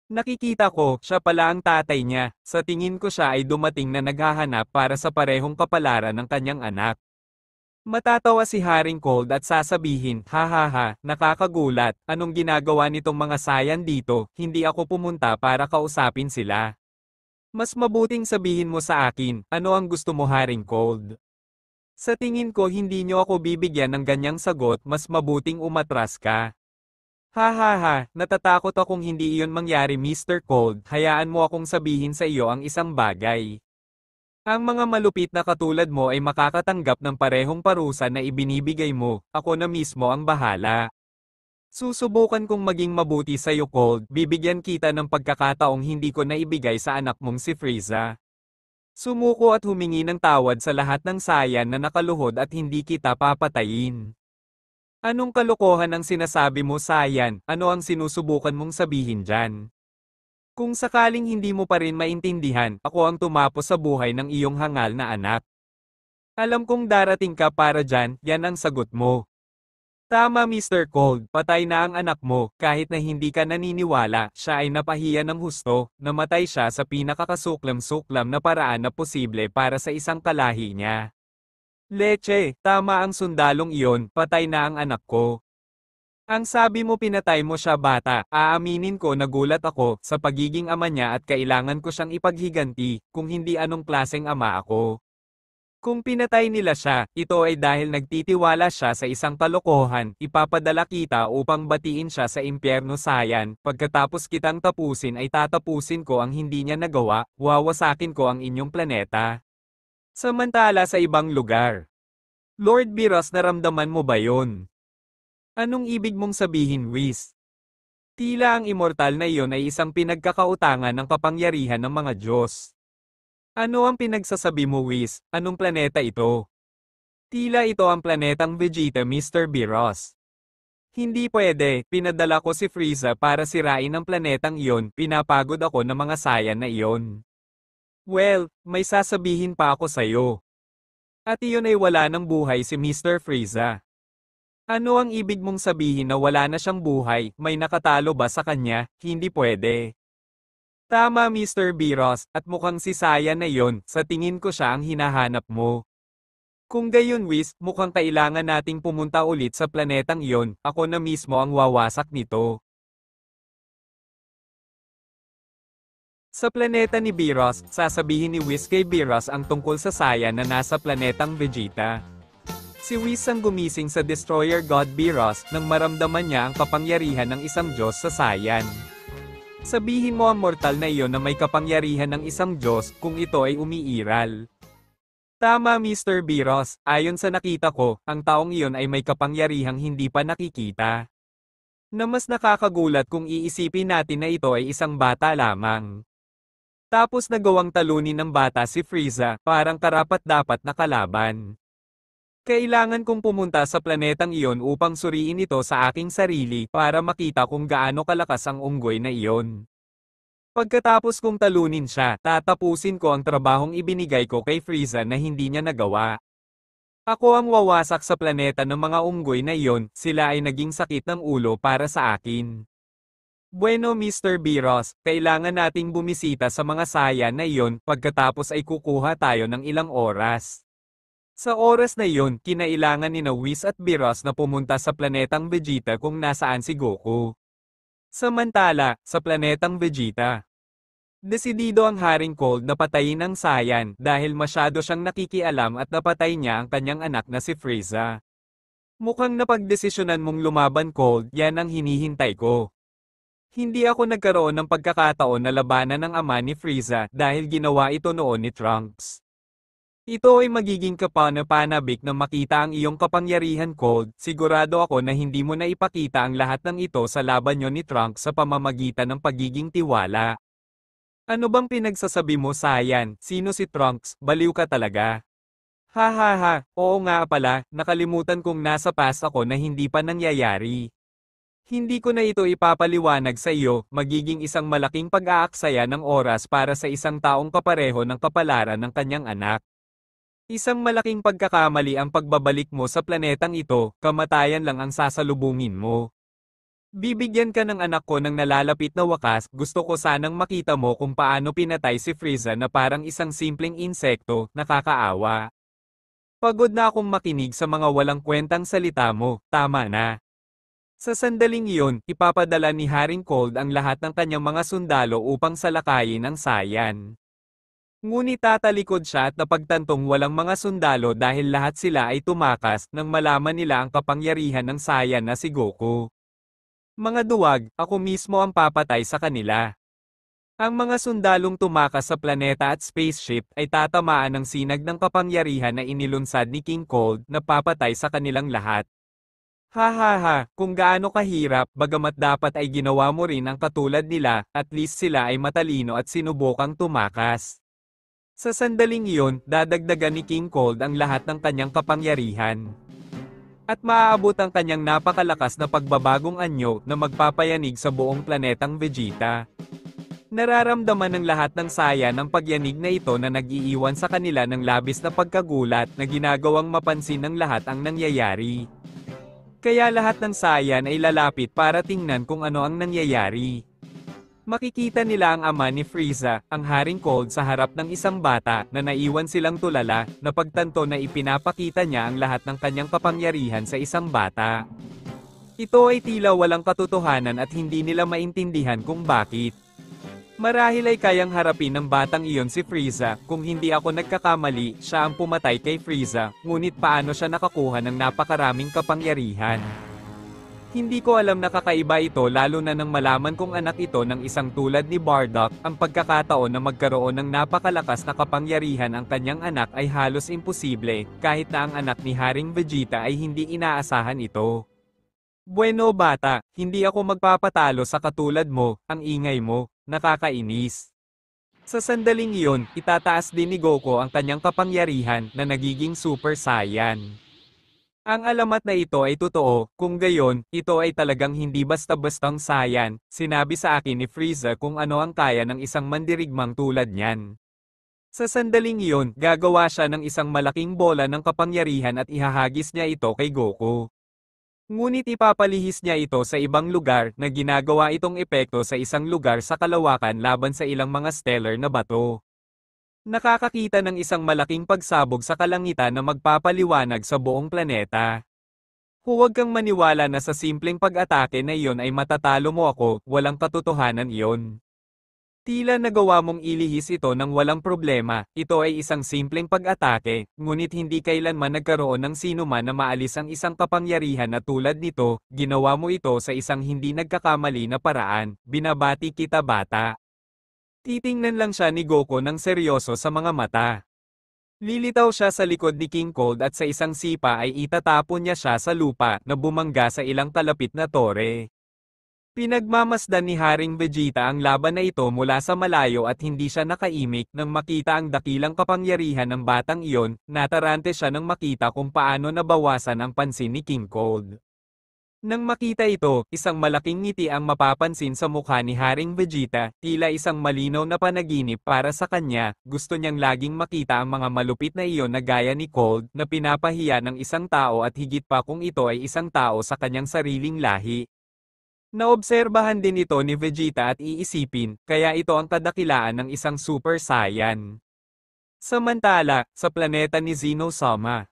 Nakikita ko, siya pala ang tatay niya, sa tingin ko siya ay dumating na naghahanap para sa parehong kapalaran ng kanyang anak. Matatawa si Haring Cold at sasabihin, hahaha, nakakagulat, anong ginagawa nitong mga Saiyan dito, hindi ako pumunta para kausapin sila. Mas mabuting sabihin mo sa akin, ano ang gusto mo Haring Cold? Sa tingin ko hindi nyo ako bibigyan ng ganyang sagot, mas mabuting umatras ka. Hahaha, natatakot akong hindi iyon mangyari Mr. Cold, hayaan mo akong sabihin sa iyo ang isang bagay. Ang mga malupit na katulad mo ay makakatanggap ng parehong parusa na ibinibigay mo, ako na mismo ang bahala. Susubukan kong maging mabuti sa iyo Cold, bibigyan kita ng pagkakataong hindi ko naibigay sa anak mong si Frieza. Sumuko at humingi ng tawad sa lahat ng Saiyan na nakaluhod at hindi kita papatayin. Anong kalokohan ang sinasabi mo Saiyan, ano ang sinusubukan mong sabihin dyan? Kung sakaling hindi mo pa rin maintindihan, ako ang tumapos sa buhay ng iyong hangal na anak. Alam kong darating ka para dyan, yan ang sagot mo. Tama Mr. Cold, patay na ang anak mo, kahit na hindi ka naniniwala, siya ay napahiya ng husto, namatay siya sa pinakakasuklam-suklam na paraan na posible para sa isang kalahi niya. Leche, tama ang sundalong iyon, patay na ang anak ko. Ang sabi mo pinatay mo siya bata, aaminin ko nagulat ako sa pagiging ama niya at kailangan ko siyang ipaghiganti, kung hindi anong klaseng ama ako. Kung pinatay nila siya, ito ay dahil nagtitiwala siya sa isang kalokohan, ipapadala kita upang batiin siya sa impyerno sayan, pagkatapos kitang tapusin ay tatapusin ko ang hindi niya nagawa, wawasakin ko ang inyong planeta. Samantala sa ibang lugar. Lord Biros naramdaman mo ba yon? Anong ibig mong sabihin Whis? Tila ang immortal na iyon ay isang pinagkakautangan ng kapangyarihan ng mga Diyos. Ano ang pinagsasabi mo Whis? Anong planeta ito? Tila ito ang planetang Vegeta Mr. Biros. Hindi pwede, pinadala ko si Frieza para sirain ang planetang iyon, pinapagod ako ng mga sayan na iyon. Well, may sasabihin pa ako sa'yo. At iyon ay wala ng buhay si Mr. Frieza. Ano ang ibig mong sabihin na wala na siyang buhay, may nakatalo ba sa kanya? Hindi pwede. Tama Mr. Biros, at mukhang si Saya na yon, sa tingin ko siya ang hinahanap mo. Kung gayon Whis, mukhang kailangan nating pumunta ulit sa planetang iyon, ako na mismo ang wawasak nito. Sa planeta ni Biros, sasabihin ni Whis kay Biros ang tungkol sa Saya na nasa planetang Vegeta. Si Whis ang gumising sa Destroyer God Biros nang maramdaman niya ang kapangyarihan ng isang Diyos sa Sayan. Sabihin mo ang mortal na iyon na may kapangyarihan ng isang Diyos kung ito ay umiiral. Tama Mr. Biros, ayon sa nakita ko, ang taong iyon ay may kapangyarihang hindi pa nakikita. Na mas nakakagulat kung iisipin natin na ito ay isang bata lamang. Tapos nagawang talunin ng bata si Frieza, parang karapat-dapat na kalaban. Kailangan kong pumunta sa planetang iyon upang suriin ito sa aking sarili para makita kung gaano kalakas ang unggoy na iyon. Pagkatapos kong talunin siya, tatapusin ko ang trabahong ibinigay ko kay Frieza na hindi niya nagawa. Ako ang wawasak sa planeta ng mga unggoy na iyon, sila ay naging sakit ng ulo para sa akin. Bueno Mr. Biros, kailangan nating bumisita sa mga sayan na iyon, pagkatapos ay kukuha tayo ng ilang oras. Sa oras na iyon, kinailangan ni Whis at Biros na pumunta sa planetang Vegeta kung nasaan si Goku. Samantala, sa planetang Vegeta, desidido ang Haring Cold na patayin ang Saiyan dahil masyado siyang nakikialam at napatay niya ang kanyang anak na si Frieza. Mukhang napagdesisyonan mong lumaban Cold, yan ang hinihintay ko. Hindi ako nagkaroon ng pagkakataon na labanan ng ama ni Frieza dahil ginawa ito noon ni Trunks. Ito ay magiging kapanapanabik na makita ang iyong kapangyarihan Cold, sigurado ako na hindi mo na ipakita ang lahat ng ito sa laban niyo ni Trunks sa pamamagitan ng pagiging tiwala. Ano bang pinagsasabi mo Saiyan? Sino si Trunks? Baliw ka talaga. Ha ha ha, oo nga pala, nakalimutan kong nasa past ako na hindi pa nangyayari. Hindi ko na ito ipapaliwanag sa iyo, magiging isang malaking pag-aaksaya ng oras para sa isang taong kapareho ng kapalaran ng kanyang anak. Isang malaking pagkakamali ang pagbabalik mo sa planetang ito, kamatayan lang ang sasalubungin mo. Bibigyan ka ng anak ko ng nalalapit na wakas, gusto ko sanang makita mo kung paano pinatay si Frieza na parang isang simpleng insekto, nakakaawa. Pagod na akong makinig sa mga walang kwentang salita mo, tama na. Sa sandaling iyon, ipapadala ni Haring Cold ang lahat ng kanyang mga sundalo upang salakayin ang Saiyan. Ngunit tatalikod siya at napagtantong walang mga sundalo dahil lahat sila ay tumakas nang malaman nila ang kapangyarihan ng Saiyan na si Goku. Mga duwag, ako mismo ang papatay sa kanila. Ang mga sundalong tumakas sa planeta at spaceship ay tatamaan ng sinag ng kapangyarihan na inilunsad ni King Cold na papatay sa kanilang lahat. Ha ha ha, kung gaano kahirap, bagamat dapat ay ginawa mo rin ang katulad nila, at least sila ay matalino at sinubukang tumakas. Sa sandaling iyon, dadagdagan ni King Cold ang lahat ng kanyang kapangyarihan. At maaabot ang kanyang napakalakas na pagbabagong anyo na magpapayanig sa buong planetang Vegeta. Nararamdaman ng lahat ng saya ng pagyanig na ito na nag-iiwan sa kanila ng labis na pagkagulat na ginagawang mapansin ng lahat ang nangyayari. Kaya lahat ng sayan ay lalapit para tingnan kung ano ang nangyayari. Makikita nila ang ama ni Frieza, ang Haring Cold sa harap ng isang bata na naiwan silang tulala, na pagtanto na ipinapakita niya ang lahat ng kanyang kapangyarihan sa isang bata. Ito ay tila walang katotohanan at hindi nila maintindihan kung bakit. Marahil ay kayang harapin ng batang iyon si Frieza, kung hindi ako nagkakamali, siya ang pumatay kay Frieza, ngunit paano siya nakakuha ng napakaraming kapangyarihan? Hindi ko alam na kakaiba ito lalo na nang malaman kong anak ito ng isang tulad ni Bardock, ang pagkakataon na magkaroon ng napakalakas na kapangyarihan ang kanyang anak ay halos imposible, kahit na ang anak ni Haring Vegeta ay hindi inaasahan ito. Bueno bata, hindi ako magpapatalo sa katulad mo, ang ingay mo. Nakakainis. Sa sandaling iyon, itataas din ni Goku ang kanyang kapangyarihan na nagiging Super Saiyan. Ang alamat na ito ay totoo, kung gayon, ito ay talagang hindi basta-bastang Saiyan, sinabi sa akin ni Frieza kung ano ang kaya ng isang mandirigmang tulad niyan. Sa sandaling iyon, gagawa siya ng isang malaking bola ng kapangyarihan at ihahagis niya ito kay Goku. Ngunit ipapalihis niya ito sa ibang lugar na ginagawa itong epekto sa isang lugar sa kalawakan laban sa ilang mga stellar na bato. Nakakakita ng isang malaking pagsabog sa kalangitan na magpapaliwanag sa buong planeta. Huwag kang maniwala na sa simpleng pag-atake na iyon ay matatalo mo ako, walang katotohanan iyon. Tila nagawa mong ilihis ito ng walang problema, ito ay isang simpleng pag-atake, ngunit hindi kailanman nagkaroon ng sinuman na maalis ang isang kapangyarihan na tulad nito, ginawa mo ito sa isang hindi nagkakamali na paraan, binabati kita bata. Titingnan lang siya ni Goku ng seryoso sa mga mata. Lilitaw siya sa likod ni King Cold at sa isang sipa ay itatapon niya siya sa lupa na bumangga sa ilang kalapit na tore. Pinagmamasdan ni Haring Vegeta ang laban na ito mula sa malayo at hindi siya nakaimik nang makita ang dakilang kapangyarihan ng batang iyon, natarante siya nang makita kung paano nabawasan ang pansin ni King Cold. Nang makita ito, isang malaking ngiti ang mapapansin sa mukha ni Haring Vegeta, tila isang malinaw na panaginip para sa kanya, gusto niyang laging makita ang mga malupit na iyon na gaya ni Cold, na pinapahiya ng isang tao at higit pa kung ito ay isang tao sa kanyang sariling lahi. Naobserbahan din ito ni Vegeta at iisipin, kaya ito ang kadakilaan ng isang Super Saiyan. Samantala, sa planeta ni Zenosama.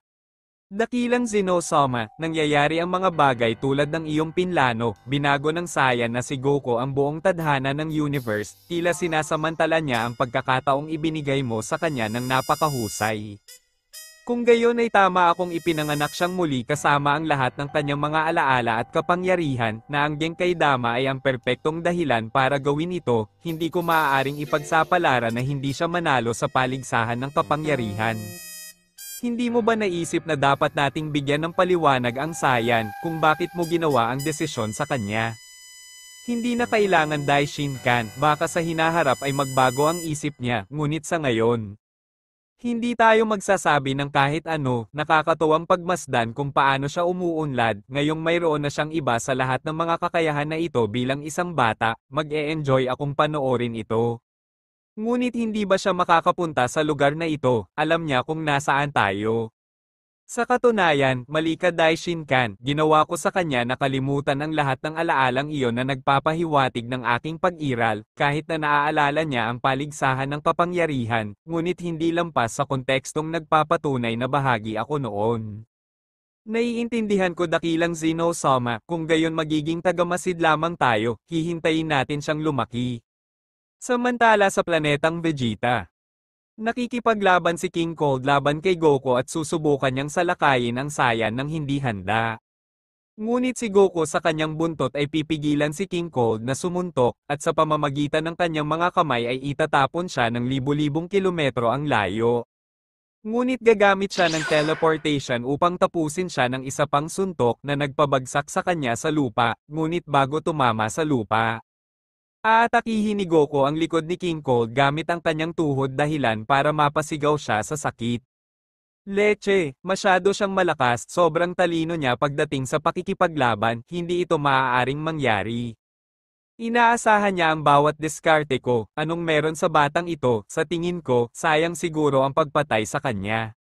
Dakilang Zenosama, nangyayari ang mga bagay tulad ng iyong pinlano, binago ng Saiyan na si Goku ang buong tadhana ng universe, tila sinasamantala niya ang pagkakataong ibinigay mo sa kanya ng napakahusay. Kung gayon ay tama akong ipinanganak siyang muli kasama ang lahat ng kanyang mga alaala at kapangyarihan, na ang Genkai Dama ay ang perpektong dahilan para gawin ito, hindi ko maaaring ipagsapalaran na hindi siya manalo sa paligsahan ng kapangyarihan. Hindi mo ba naisip na dapat nating bigyan ng paliwanag ang Saiyan kung bakit mo ginawa ang desisyon sa kanya? Hindi na kailangan Daishinkan, baka sa hinaharap ay magbago ang isip niya, ngunit sa ngayon, hindi tayo magsasabi ng kahit ano, nakakatuwang pagmasdan kung paano siya umuunlad, ngayong mayroon na siyang iba sa lahat ng mga kakayahan na ito bilang isang bata, mag-e-enjoy akong panoorin ito. Ngunit hindi ba siya makakapunta sa lugar na ito, alam niya kung nasaan tayo. Sa katunayan, mali ka Daishinkan, ginawa ko sa kanya nakalimutan ang lahat ng alaalang iyon na nagpapahiwatig ng aking pag-iral, kahit na naaalala niya ang paligsahan ng kapangyarihan, ngunit hindi lampas sa kontekstong nagpapatunay na bahagi ako noon. Naiintindihan ko dakilang Zenosama, kung gayon magiging tagamasid lamang tayo, hihintayin natin siyang lumaki. Samantala sa planetang Vegeta. Nakikipaglaban si King Cold laban kay Goku at susubukan niyang salakayin ang Saiyan ng hindi handa. Ngunit si Goku sa kanyang buntot ay pipigilan si King Cold na sumuntok, at sa pamamagitan ng kanyang mga kamay ay itatapon siya ng libu-libong kilometro ang layo. Ngunit gagamit siya ng teleportation upang tapusin siya ng isa pang suntok na nagpabagsak sa kanya sa lupa, ngunit bago tumama sa lupa, aatakihin ni Goku ang likod ni King Cold gamit ang kanyang tuhod dahilan para mapasigaw siya sa sakit. Leche, masyado siyang malakas, sobrang talino niya pagdating sa pakikipaglaban, hindi ito maaaring mangyari. Inaasahan niya ang bawat diskarte ko, anong meron sa batang ito, sa tingin ko, sayang siguro ang pagpatay sa kanya.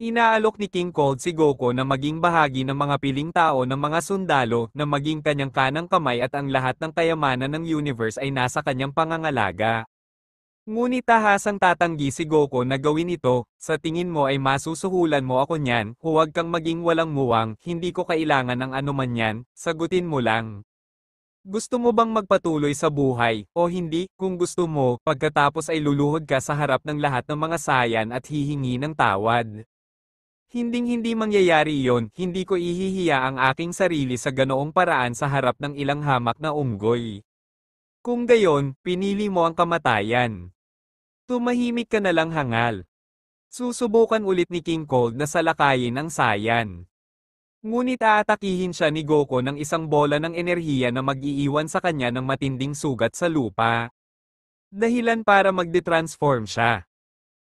Inaalok ni King Cold si Goku na maging bahagi ng mga piling tao ng mga sundalo, na maging kanyang kanang kamay at ang lahat ng kayamanan ng universe ay nasa kanyang pangangalaga. Ngunit tahasang tatanggi si Goku na gawin ito, sa tingin mo ay masusuhulan mo ako niyan, huwag kang maging walang muwang, hindi ko kailangan ng anuman yan, sagutin mo lang. Gusto mo bang magpatuloy sa buhay, o hindi? Kung gusto mo, pagkatapos ay luluhod ka sa harap ng lahat ng mga sayan at hihingi ng tawad. Hinding-hindi mangyayari iyon, hindi ko ihihiya ang aking sarili sa ganoong paraan sa harap ng ilang hamak na unggoy. Kung gayon, pinili mo ang kamatayan. Tumahimik ka na lang hangal. Susubukan ulit ni King Cold na salakayin ang sayan. Ngunit aatakihin siya ni Goku ng isang bola ng enerhiya na mag-iiwan sa kanya ng matinding sugat sa lupa. Dahilan para magde-transform siya.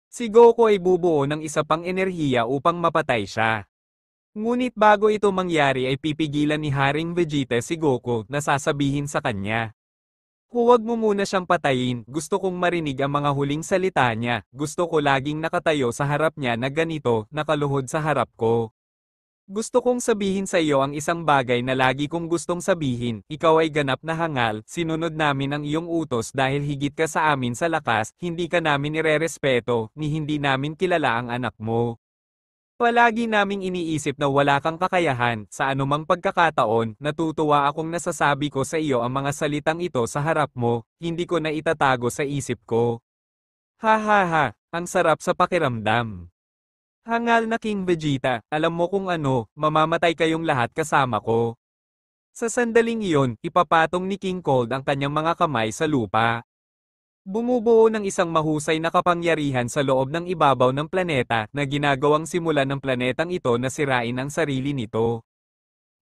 Si Goku ay bubuo ng isa pang enerhiya upang mapatay siya. Ngunit bago ito mangyari ay pipigilan ni Haring Vegeta si Goku na sasabihin sa kanya. Huwag mo muna siyang patayin, gusto kong marinig ang mga huling salita niya, gusto ko laging nakatayo sa harap niya na ganito, nakaluhod sa harap ko. Gusto kong sabihin sa iyo ang isang bagay na lagi kong gustong sabihin, ikaw ay ganap na hangal, sinunod namin ang iyong utos dahil higit ka sa amin sa lakas, hindi ka namin irerespeto, ni hindi namin kilala ang anak mo. Palagi naming iniisip na wala kang kakayahan, sa anumang pagkakataon, natutuwa akong nasasabi ko sa iyo ang mga salitang ito sa harap mo, hindi ko na itatago sa isip ko. Ha ha ha, ang sarap sa pakiramdam. Hangal na King Vegeta, alam mo kung ano, mamamatay kayong lahat kasama ko. Sa sandaling iyon, ipapatong ni King Cold ang kanyang mga kamay sa lupa. Bumubuo ng isang mahusay na kapangyarihan sa loob ng ibabaw ng planeta na ginagawang simulan ng planetang ito na sirain ang sarili nito.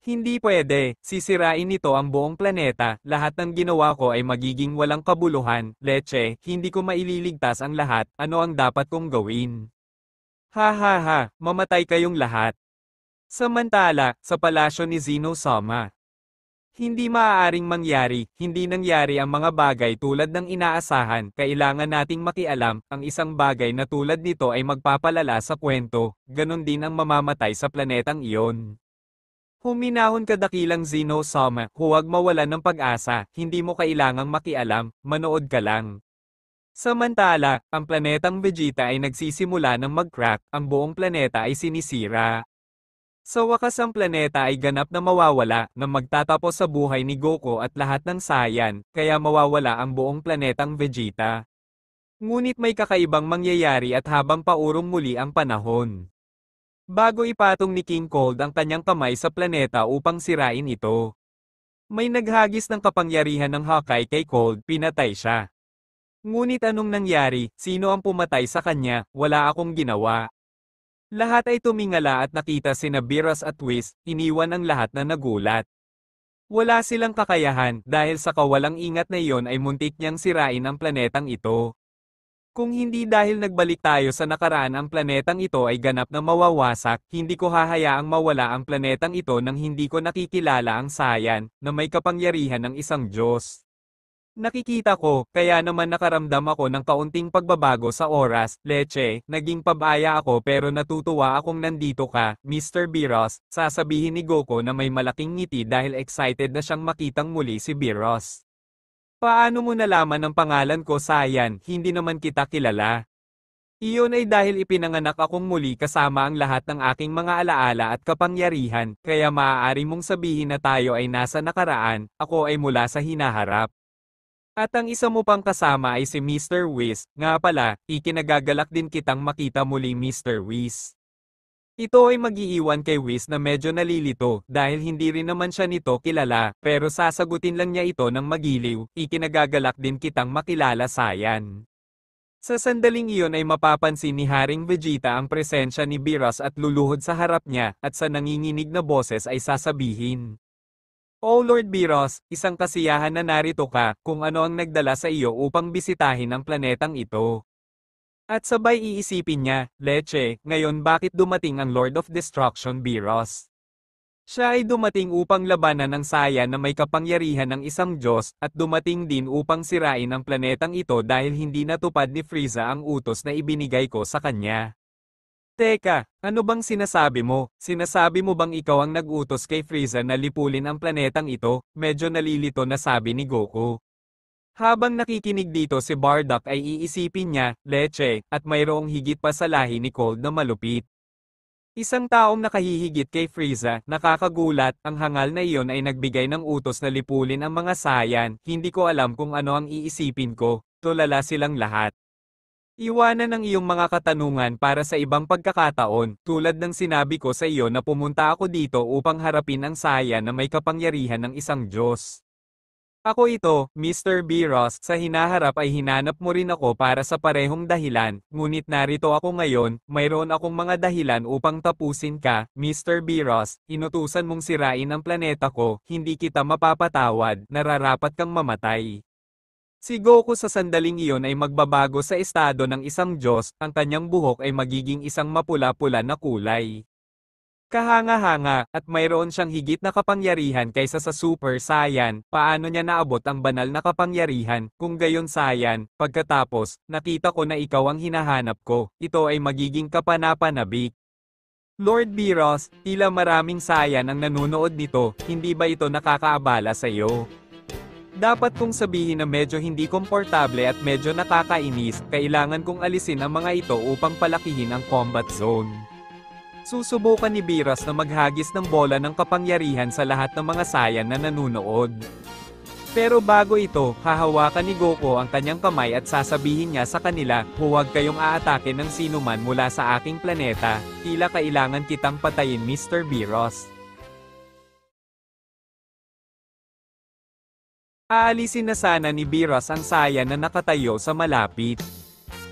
Hindi pwede, sisirain nito ang buong planeta, lahat ng ginawa ko ay magiging walang kabuluhan, leche, hindi ko maililigtas ang lahat, ano ang dapat kong gawin? Ha ha ha, mamatay kayong lahat. Samantala, sa palasyo ni Zeno Sama. Hindi maaaring mangyari, hindi nangyari ang mga bagay tulad ng inaasahan, kailangan nating makialam, ang isang bagay na tulad nito ay magpapalala sa kwento, ganon din ang mamamatay sa planetang iyon. Huminahon ka dakilang Zeno Sama, huwag mawalan ng pag-asa, hindi mo kailangang makialam, manood ka lang. Samantala, ang planetang Vegeta ay nagsisimula ng mag-crack, ang buong planeta ay sinisira. Sa wakas ang planeta ay ganap na mawawala, na magtatapos sa buhay ni Goku at lahat ng Saiyan, kaya mawawala ang buong planetang Vegeta. Ngunit may kakaibang mangyayari at habang paurong muli ang panahon. Bago ipatong ni King Cold ang kanyang kamay sa planeta upang sirain ito. May naghagis ng kapangyarihan ng Hawkeye kay Cold, pinatay siya. Ngunit anong nangyari, sino ang pumatay sa kanya, wala akong ginawa. Lahat ay tumingala at nakita sina Beerus at Whis, iniwan ang lahat na nagulat. Wala silang kakayahan, dahil sa kawalang ingat na iyon ay muntik niyang sirain ang planetang ito. Kung hindi dahil nagbalik tayo sa nakaraan ang planetang ito ay ganap na mawawasak, hindi ko hahayaang mawala ang planetang ito nang hindi ko nakikilala ang Saiyan, na may kapangyarihan ng isang Diyos. Nakikita ko, kaya naman nakaramdam ako ng kaunting pagbabago sa oras, leche, naging pabaya ako pero natutuwa akong nandito ka, Mr. Beerus, sasabihin ni Goku na may malaking ngiti dahil excited na siyang makitang muli si Beerus. Paano mo nalaman ang pangalan ko Saiyan, hindi naman kita kilala? Iyon ay dahil ipinanganak akong muli kasama ang lahat ng aking mga alaala at kapangyarihan, kaya maaari mong sabihin na tayo ay nasa nakaraan, ako ay mula sa hinaharap. At ang isa mo pang kasama ay si Mr. Whis, nga pala, ikinagagalak din kitang makita muli Mr. Whis. Ito ay mag-iiwan kay Whis na medyo nalilito dahil hindi rin naman siya nito kilala, pero sasagutin lang niya ito ng magiliw, ikinagagalak din kitang makilala Saiyan. Sa sandaling iyon ay mapapansin ni Haring Vegeta ang presensya ni Beerus at luluhod sa harap niya, at sa nanginginig na boses ay sasabihin. Oh Lord Beerus, isang kasiyahan na narito ka, kung ano ang nagdala sa iyo upang bisitahin ang planetang ito. At sabay iisipin niya, leche, ngayon bakit dumating ang Lord of Destruction Beerus? Siya ay dumating upang labanan ang saya na may kapangyarihan ng isang Diyos, at dumating din upang sirain ang planetang ito dahil hindi natupad ni Frieza ang utos na ibinigay ko sa kanya. Teka, ano bang sinasabi mo? Sinasabi mo bang ikaw ang nag-utos kay Frieza na lipulin ang planetang ito? Medyo nalilito na sabi ni Goku. Habang nakikinig dito si Bardock ay iisipin niya, leche, at mayroong higit pa sa lahi ni Cold na malupit. Isang taong nakahihigit kay Frieza, nakakagulat, ang hangal na iyon ay nagbigay ng utos na lipulin ang mga Saiyan, hindi ko alam kung ano ang iisipin ko, tulala silang lahat. Iwanan ang iyong mga katanungan para sa ibang pagkakataon, tulad ng sinabi ko sa iyo na pumunta ako dito upang harapin ang Saiyan na may kapangyarihan ng isang Diyos. Ako ito, Mr. B. Ross, sa hinaharap ay hinanap mo rin ako para sa parehong dahilan, ngunit narito ako ngayon, mayroon akong mga dahilan upang tapusin ka, Mr. B. Ross, inutusan mong sirain ang planeta ko, hindi kita mapapatawad, nararapat kang mamatay. Si Goku sa sandaling iyon ay magbabago sa estado ng isang Diyos, ang kanyang buhok ay magiging isang mapula-pula na kulay. Kahanga-hanga, at mayroon siyang higit na kapangyarihan kaysa sa Super Saiyan, paano niya naabot ang banal na kapangyarihan, kung gayon Saiyan, pagkatapos, nakita ko na ikaw ang hinahanap ko, ito ay magiging kapanapanabik. Lord Beerus, tila maraming Saiyan ang nanunood nito, hindi ba ito nakakaabala sa iyo? Dapat kong sabihin na medyo hindi komportable at medyo nakakainis, kailangan kong alisin ang mga ito upang palakihin ang combat zone. Susubukan ni Beerus na maghagis ng bola ng kapangyarihan sa lahat ng mga Saiyan na nanunood. Pero bago ito, hahawakan ni Goku ang kanyang kamay at sasabihin niya sa kanila, huwag kayong aatake ng sinuman mula sa aking planeta, tila kailangan kitang patayin Mr. Beerus. Aalisin na sana ni Beerus ang Saiyan na nakatayo sa malapit.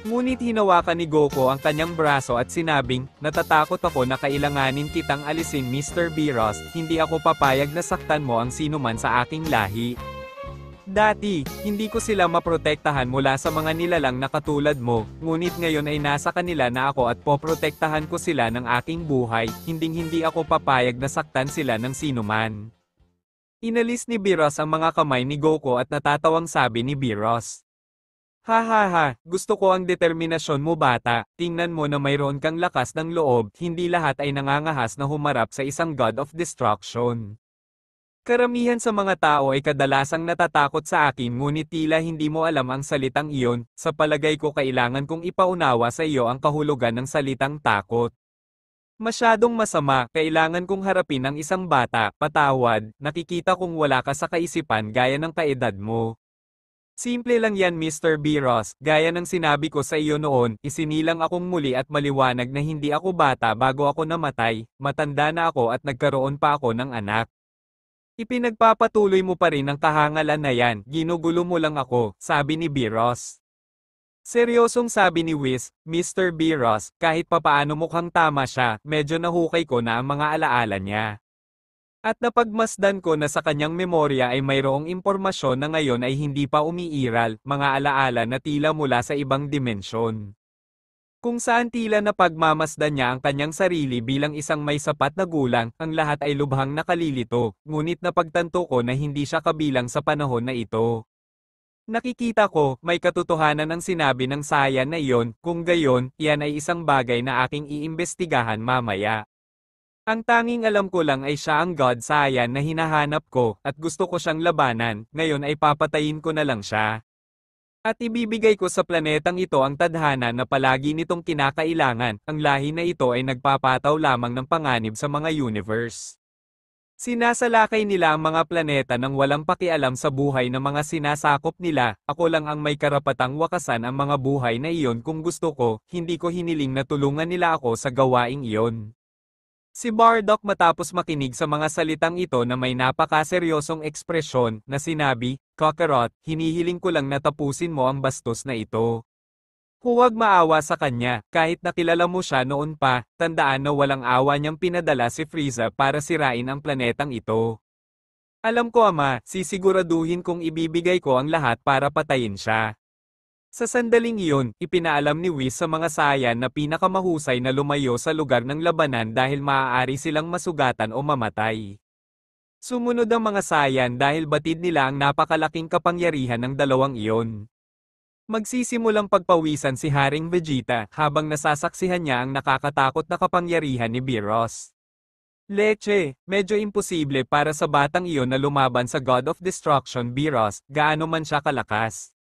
Ngunit hinawakan ni Goku ang kanyang braso at sinabing, natatakot ako na kailanganin kitang alisin Mr. Beerus, hindi ako papayag na saktan mo ang sinuman sa aking lahi. Dati, hindi ko sila maprotektahan mula sa mga nilalang na katulad mo, ngunit ngayon ay nasa kanila na ako at poprotektahan ko sila ng aking buhay, hindi ako papayag na saktan sila ng sinuman. Inalis ni Beerus ang mga kamay ni Goku at natatawang sabi ni Beerus. Hahaha, gusto ko ang determinasyon mo bata, tingnan mo na mayroon kang lakas ng loob, hindi lahat ay nangangahas na humarap sa isang God of Destruction. Karamihan sa mga tao ay kadalasang natatakot sa akin ngunit tila hindi mo alam ang salitang iyon, sa palagay ko kailangan kong ipaunawa sa iyo ang kahulugan ng salitang takot. Masyadong masama, kailangan kong harapin ang isang bata, patawad, nakikita kong wala ka sa kaisipan gaya ng kaedad mo. Simple lang yan Mr. Beerus, gaya ng sinabi ko sa iyo noon, isinilang akong muli at maliwanag na hindi ako bata bago ako namatay, matanda na ako at nagkaroon pa ako ng anak. Ipinagpapatuloy mo pa rin ang kahangalan na yan, ginugulo mo lang ako, sabi ni Beerus. Seryosong sabi ni Whis, Mr. Beerus, kahit papaano mukhang tama siya, medyo nahukay ko na ang mga alaala niya. At napagmasdan ko na sa kanyang memorya ay mayroong impormasyon na ngayon ay hindi pa umiiral, mga alaala na tila mula sa ibang dimensyon. Kung saan tila napagmamasdan niya ang kanyang sarili bilang isang may sapat na gulang, ang lahat ay lubhang nakalilito, ngunit napagtanto ko na hindi siya kabilang sa panahon na ito. Nakikita ko, may katotohanan ang sinabi ng Saiyan na iyon, kung gayon, iyan ay isang bagay na aking iimbestigahan mamaya. Ang tanging alam ko lang ay siya ang God Saiyan na hinahanap ko, at gusto ko siyang labanan, ngayon ay papatayin ko na lang siya. At ibibigay ko sa planetang ito ang tadhana na palagi nitong kinakailangan, ang lahi na ito ay nagpapataw lamang ng panganib sa mga universe. Sinasalakay nila ang mga planeta nang walang pakialam sa buhay ng mga sinasakop nila, ako lang ang may karapatang wakasan ang mga buhay na iyon kung gusto ko, hindi ko hiniling na tulungan nila ako sa gawaing iyon. Si Bardock matapos makinig sa mga salitang ito na may napakaseryosong ekspresyon, na sinabi, Kakarot, hinihiling ko lang na tapusin mo ang bastos na ito. Huwag maawa sa kanya, kahit nakilala mo siya noon pa, tandaan na walang awa niyang pinadala si Frieza para sirain ang planetang ito. Alam ko ama, sisiguraduhin kong ibibigay ko ang lahat para patayin siya. Sa sandaling iyon, ipinaalam ni Whis sa mga Saiyan na pinakamahusay na lumayo sa lugar ng labanan dahil maaari silang masugatan o mamatay. Sumunod ang mga Saiyan dahil batid nila ang napakalaking kapangyarihan ng dalawang iyon. Magsisimulang pagpawisan si Haring Vegeta habang nasasaksihan niya ang nakakatakot na kapangyarihan ni Beerus. Leche, medyo imposible para sa batang iyon na lumaban sa God of Destruction Beerus, gaano man siya kalakas.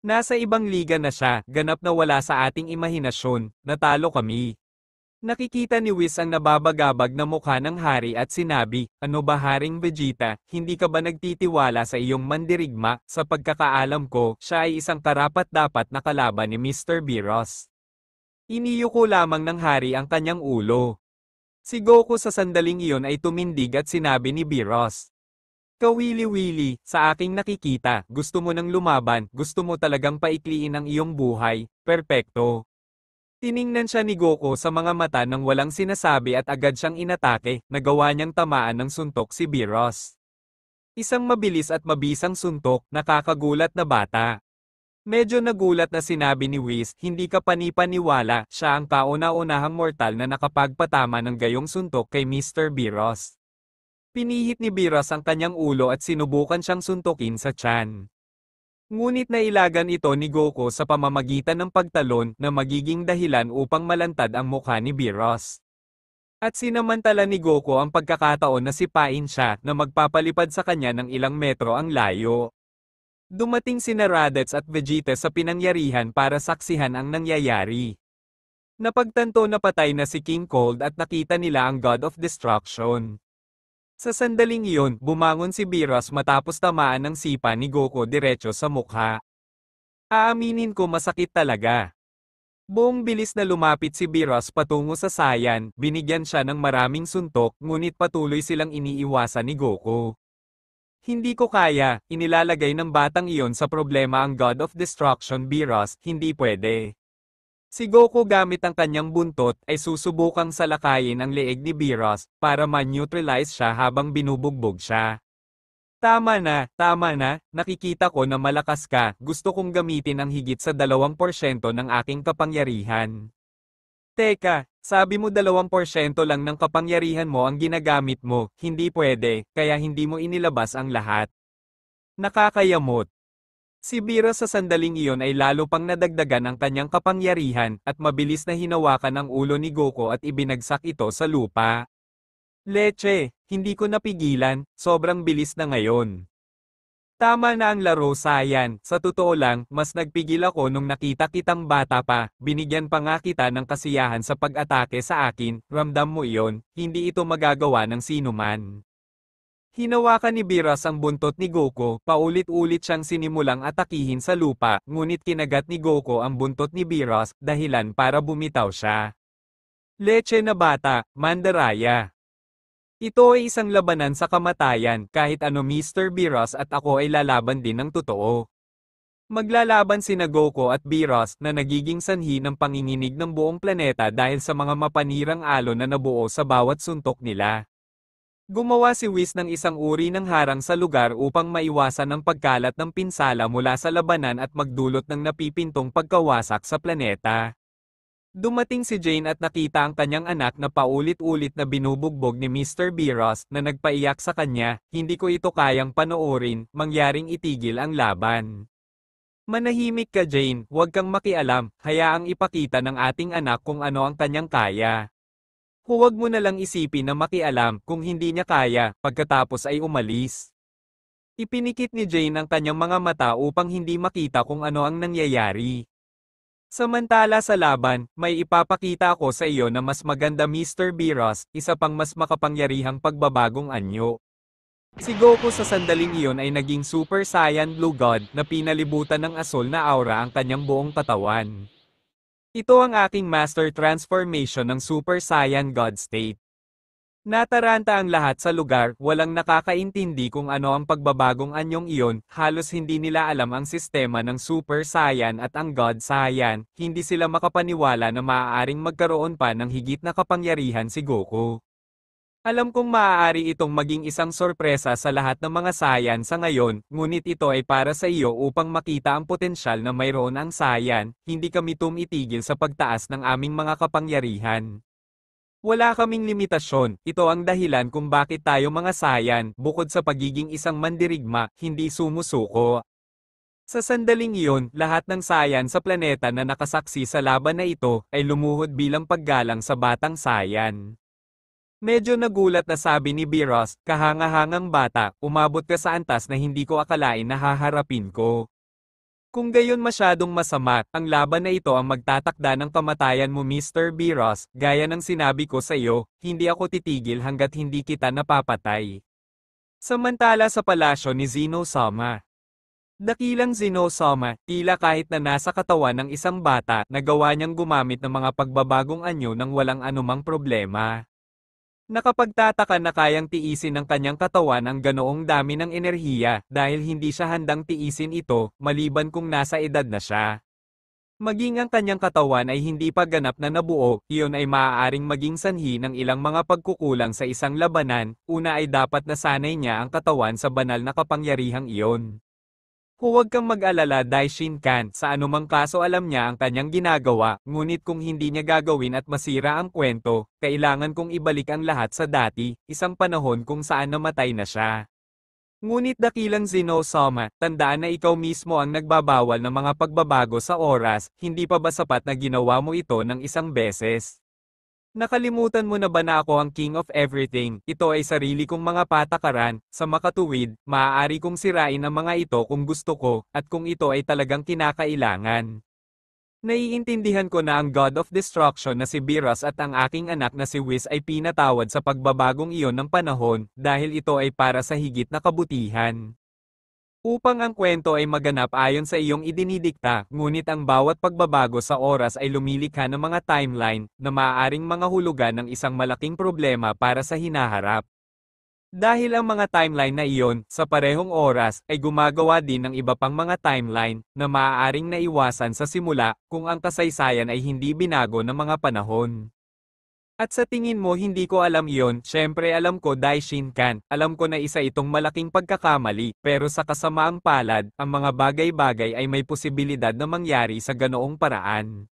Nasa ibang liga na siya, ganap na wala sa ating imahinasyon, natalo kami. Nakikita ni Whis ang nababagabag na mukha ng hari at sinabi, "Ano ba Haring Vegeta, hindi ka ba nagtitiwala sa iyong mandirigma? Sa pagkakaalam ko, siya ay isang karapat-dapat na kalaban ni Mr. Beerus." Iniyuko lamang ng hari ang kanyang ulo. Si Goku sa sandaling iyon ay tumindig at sinabi ni Beerus, "Kawili-wili, sa aking nakikita, gusto mo nang lumaban, gusto mo talagang paikliin ang iyong buhay, perpekto." Tiningnan siya ni Goku sa mga mata nang walang sinasabi at agad siyang inatake, nagawa niyang tamaan ng suntok si Beerus. Isang mabilis at mabisang suntok, nakakagulat na bata. Medyo nagulat na sinabi ni Whis, "Hindi ka panipaniwala, siya ang kauna-unahang mortal na nakapagpatama ng gayong suntok kay Mr. Beerus." Pinihit ni Beerus ang kanyang ulo at sinubukan siyang suntukin sa tiyan. Ngunit nailagan ito ni Goku sa pamamagitan ng pagtalon na magiging dahilan upang malantad ang mukha ni Beerus. At sinamantala ni Goku ang pagkakataon na sipain siya na magpapalipad sa kanya ng ilang metro ang layo. Dumating sina Raditz at Vegeta sa pinangyarihan para saksihan ang nangyayari. Napagtanto na patay na si King Cold at nakita nila ang God of Destruction. Sa sandaling iyon, bumangon si Beerus matapos tamaan ng sipa ni Goku diretso sa mukha. Aaminin ko masakit talaga. Buong bilis na lumapit si Beerus patungo sa Saiyan, binigyan siya ng maraming suntok, ngunit patuloy silang iniiwasan ni Goku. "Hindi ko kaya," inilalagay ng batang iyon sa problema ang God of Destruction Beerus, "hindi pwede." Si Goku gamit ang kanyang buntot ay susubukang salakayin ang leeg ni Beerus para ma-neutralize siya habang binubugbog siya. Tama na, nakikita ko na malakas ka, gusto kong gamitin ang higit sa 2% ng aking kapangyarihan. Teka, sabi mo 2% lang ng kapangyarihan mo ang ginagamit mo, hindi pwede, kaya hindi mo inilabas ang lahat. Nakakayamot. Si Beerus sa sandaling iyon ay lalo pang nadagdagan ang kanyang kapangyarihan, at mabilis na hinawakan ang ulo ni Goku at ibinagsak ito sa lupa. Leche, hindi ko napigilan, sobrang bilis na ngayon. Tama na ang laro Saiyan, sa totoo lang, mas nagpigil ako nung nakita kitang bata pa, binigyan pa nga kita ng kasiyahan sa pag-atake sa akin, ramdam mo iyon, hindi ito magagawa ng sinuman. Hinawakan ni Beerus ang buntot ni Goku, paulit-ulit siyang sinimulang atakihin sa lupa, ngunit kinagat ni Goku ang buntot ni Beerus, dahilan para bumitaw siya. Leche na bata, mandaraya. Ito ay isang labanan sa kamatayan, kahit ano Mr. Beerus at ako ay lalaban din ng totoo. Maglalaban sina Goku at Beerus na nagiging sanhi ng panginginig ng buong planeta dahil sa mga mapanirang alon na nabuo sa bawat suntok nila. Gumawa si Whis ng isang uri ng harang sa lugar upang maiwasan ang pagkalat ng pinsala mula sa labanan at magdulot ng napipintong pagkawasak sa planeta. Dumating si Jane at nakita ang kanyang anak na paulit-ulit na binubugbog ni Mr. Beerus na nagpaiyak sa kanya, "Hindi ko ito kayang panoorin, mangyaring itigil ang laban." "Manahimik ka Jane, huwag kang makialam, hayaang ipakita ng ating anak kung ano ang kanyang kaya. Huwag mo na lang isipin na makialam kung hindi niya kaya, pagkatapos ay umalis." Ipinikit ni Jane ang kanyang mga mata upang hindi makita kung ano ang nangyayari. "Samantala sa laban, may ipapakita ako sa iyo na mas maganda Mr. Beerus, isa pang mas makapangyarihang pagbabagong anyo." Si Goku sa sandaling iyon ay naging Super Saiyan Blue God na pinalibutan ng asol na aura ang kanyang buong katawan. "Ito ang aking master transformation ng Super Saiyan God State." Nataranta ang lahat sa lugar, walang nakakaintindi kung ano ang pagbabagong anyong iyon, halos hindi nila alam ang sistema ng Super Saiyan at ang God Saiyan, hindi sila makapaniwala na maaaring magkaroon pa ng higit na kapangyarihan si Goku. Alam kong maaari itong maging isang sorpresa sa lahat ng mga Saiyan sa ngayon, ngunit ito ay para sa iyo upang makita ang potensyal na mayroon ang Saiyan, hindi kami tumitigil sa pagtaas ng aming mga kapangyarihan. Wala kaming limitasyon, ito ang dahilan kung bakit tayo mga Saiyan, bukod sa pagiging isang mandirigma, hindi sumusuko. Sa sandaling iyon, lahat ng Saiyan sa planeta na nakasaksi sa laban na ito, ay lumuhod bilang paggalang sa batang Saiyan. Medyo nagulat na sabi ni Beerus, kahangahangang bata, umabot ka sa antas na hindi ko akalain na haharapin ko. Kung gayon masyadong masama, ang laban na ito ang magtatakda ng kamatayan mo Mr. Beerus, gaya ng sinabi ko sa iyo, hindi ako titigil hanggat hindi kita napapatay. Samantala sa palasyo ni Zeno Sama. Dakilang Zeno Sama, tila kahit na nasa katawan ng isang bata, nagawa niyang gumamit ng mga pagbabagong anyo nang walang anumang problema. Nakapagtataka na kayang tiisin ng kanyang katawan ang ganoong dami ng enerhiya dahil hindi siya handang tiisin ito maliban kung nasa edad na siya. Maging ang kanyang katawan ay hindi pa ganap na nabuo, iyon ay maaaring maging sanhi ng ilang mga pagkukulang sa isang labanan, una ay dapat nasanay niya ang katawan sa banal na kapangyarihang iyon. Huwag kang mag-alala Daishin-kan, sa anumang kaso alam niya ang kanyang ginagawa, ngunit kung hindi niya gagawin at masira ang kwento, kailangan kong ibalik ang lahat sa dati, isang panahon kung saan namatay na siya. Ngunit dakilang Zeno Sama, tandaan na ikaw mismo ang nagbabawal ng mga pagbabago sa oras, hindi pa ba sapat na ginawa mo ito ng isang beses? Nakalimutan mo na ba na ako ang king of everything, ito ay sarili kong mga patakaran, sa makatuwid, maaari kong sirain ang mga ito kung gusto ko, at kung ito ay talagang kinakailangan. Naiintindihan ko na ang God of Destruction na si Beerus at ang aking anak na si Whis ay pinatawad sa pagbabagong iyon ng panahon, dahil ito ay para sa higit na kabutihan. Upang ang kwento ay maganap ayon sa iyong idinidikta, ngunit ang bawat pagbabago sa oras ay lumilikha ng mga timeline na maaaring mga hulugan ng isang malaking problema para sa hinaharap. Dahil ang mga timeline na iyon, sa parehong oras, ay gumagawa din ng iba pang mga timeline na maaaring naiwasan sa simula kung ang kasaysayan ay hindi binago ng mga panahon. At sa tingin mo hindi ko alam iyon, syempre alam ko Daishin-kan, alam ko na isa itong malaking pagkakamali, pero sa kasamaang palad, ang mga bagay-bagay ay may posibilidad na mangyari sa ganoong paraan.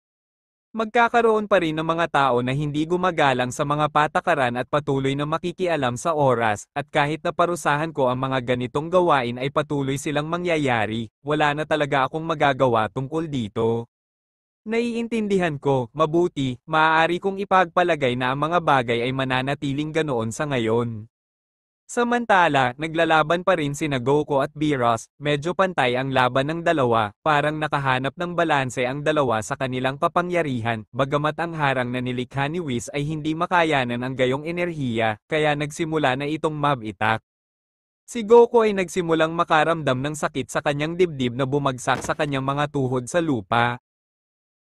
Magkakaroon pa rin ng mga tao na hindi gumagalang sa mga patakaran at patuloy na makikialam sa oras, at kahit na parusahan ko ang mga ganitong gawain ay patuloy silang mangyayari, wala na talaga akong magagawa tungkol dito. Naiintindihan ko, mabuti, maaari kong ipagpalagay na ang mga bagay ay mananatiling ganoon sa ngayon. Samantala, naglalaban pa rin sina Goku at Beerus, medyo pantay ang laban ng dalawa, parang nakahanap ng balanse ang dalawa sa kanilang kapangyarihan, bagamat ang harang na nilikha ni Whis ay hindi makayanan ang gayong enerhiya, kaya nagsimula na itong mabitak. Si Goku ay nagsimulang makaramdam ng sakit sa kanyang dibdib na bumagsak sa kanyang mga tuhod sa lupa.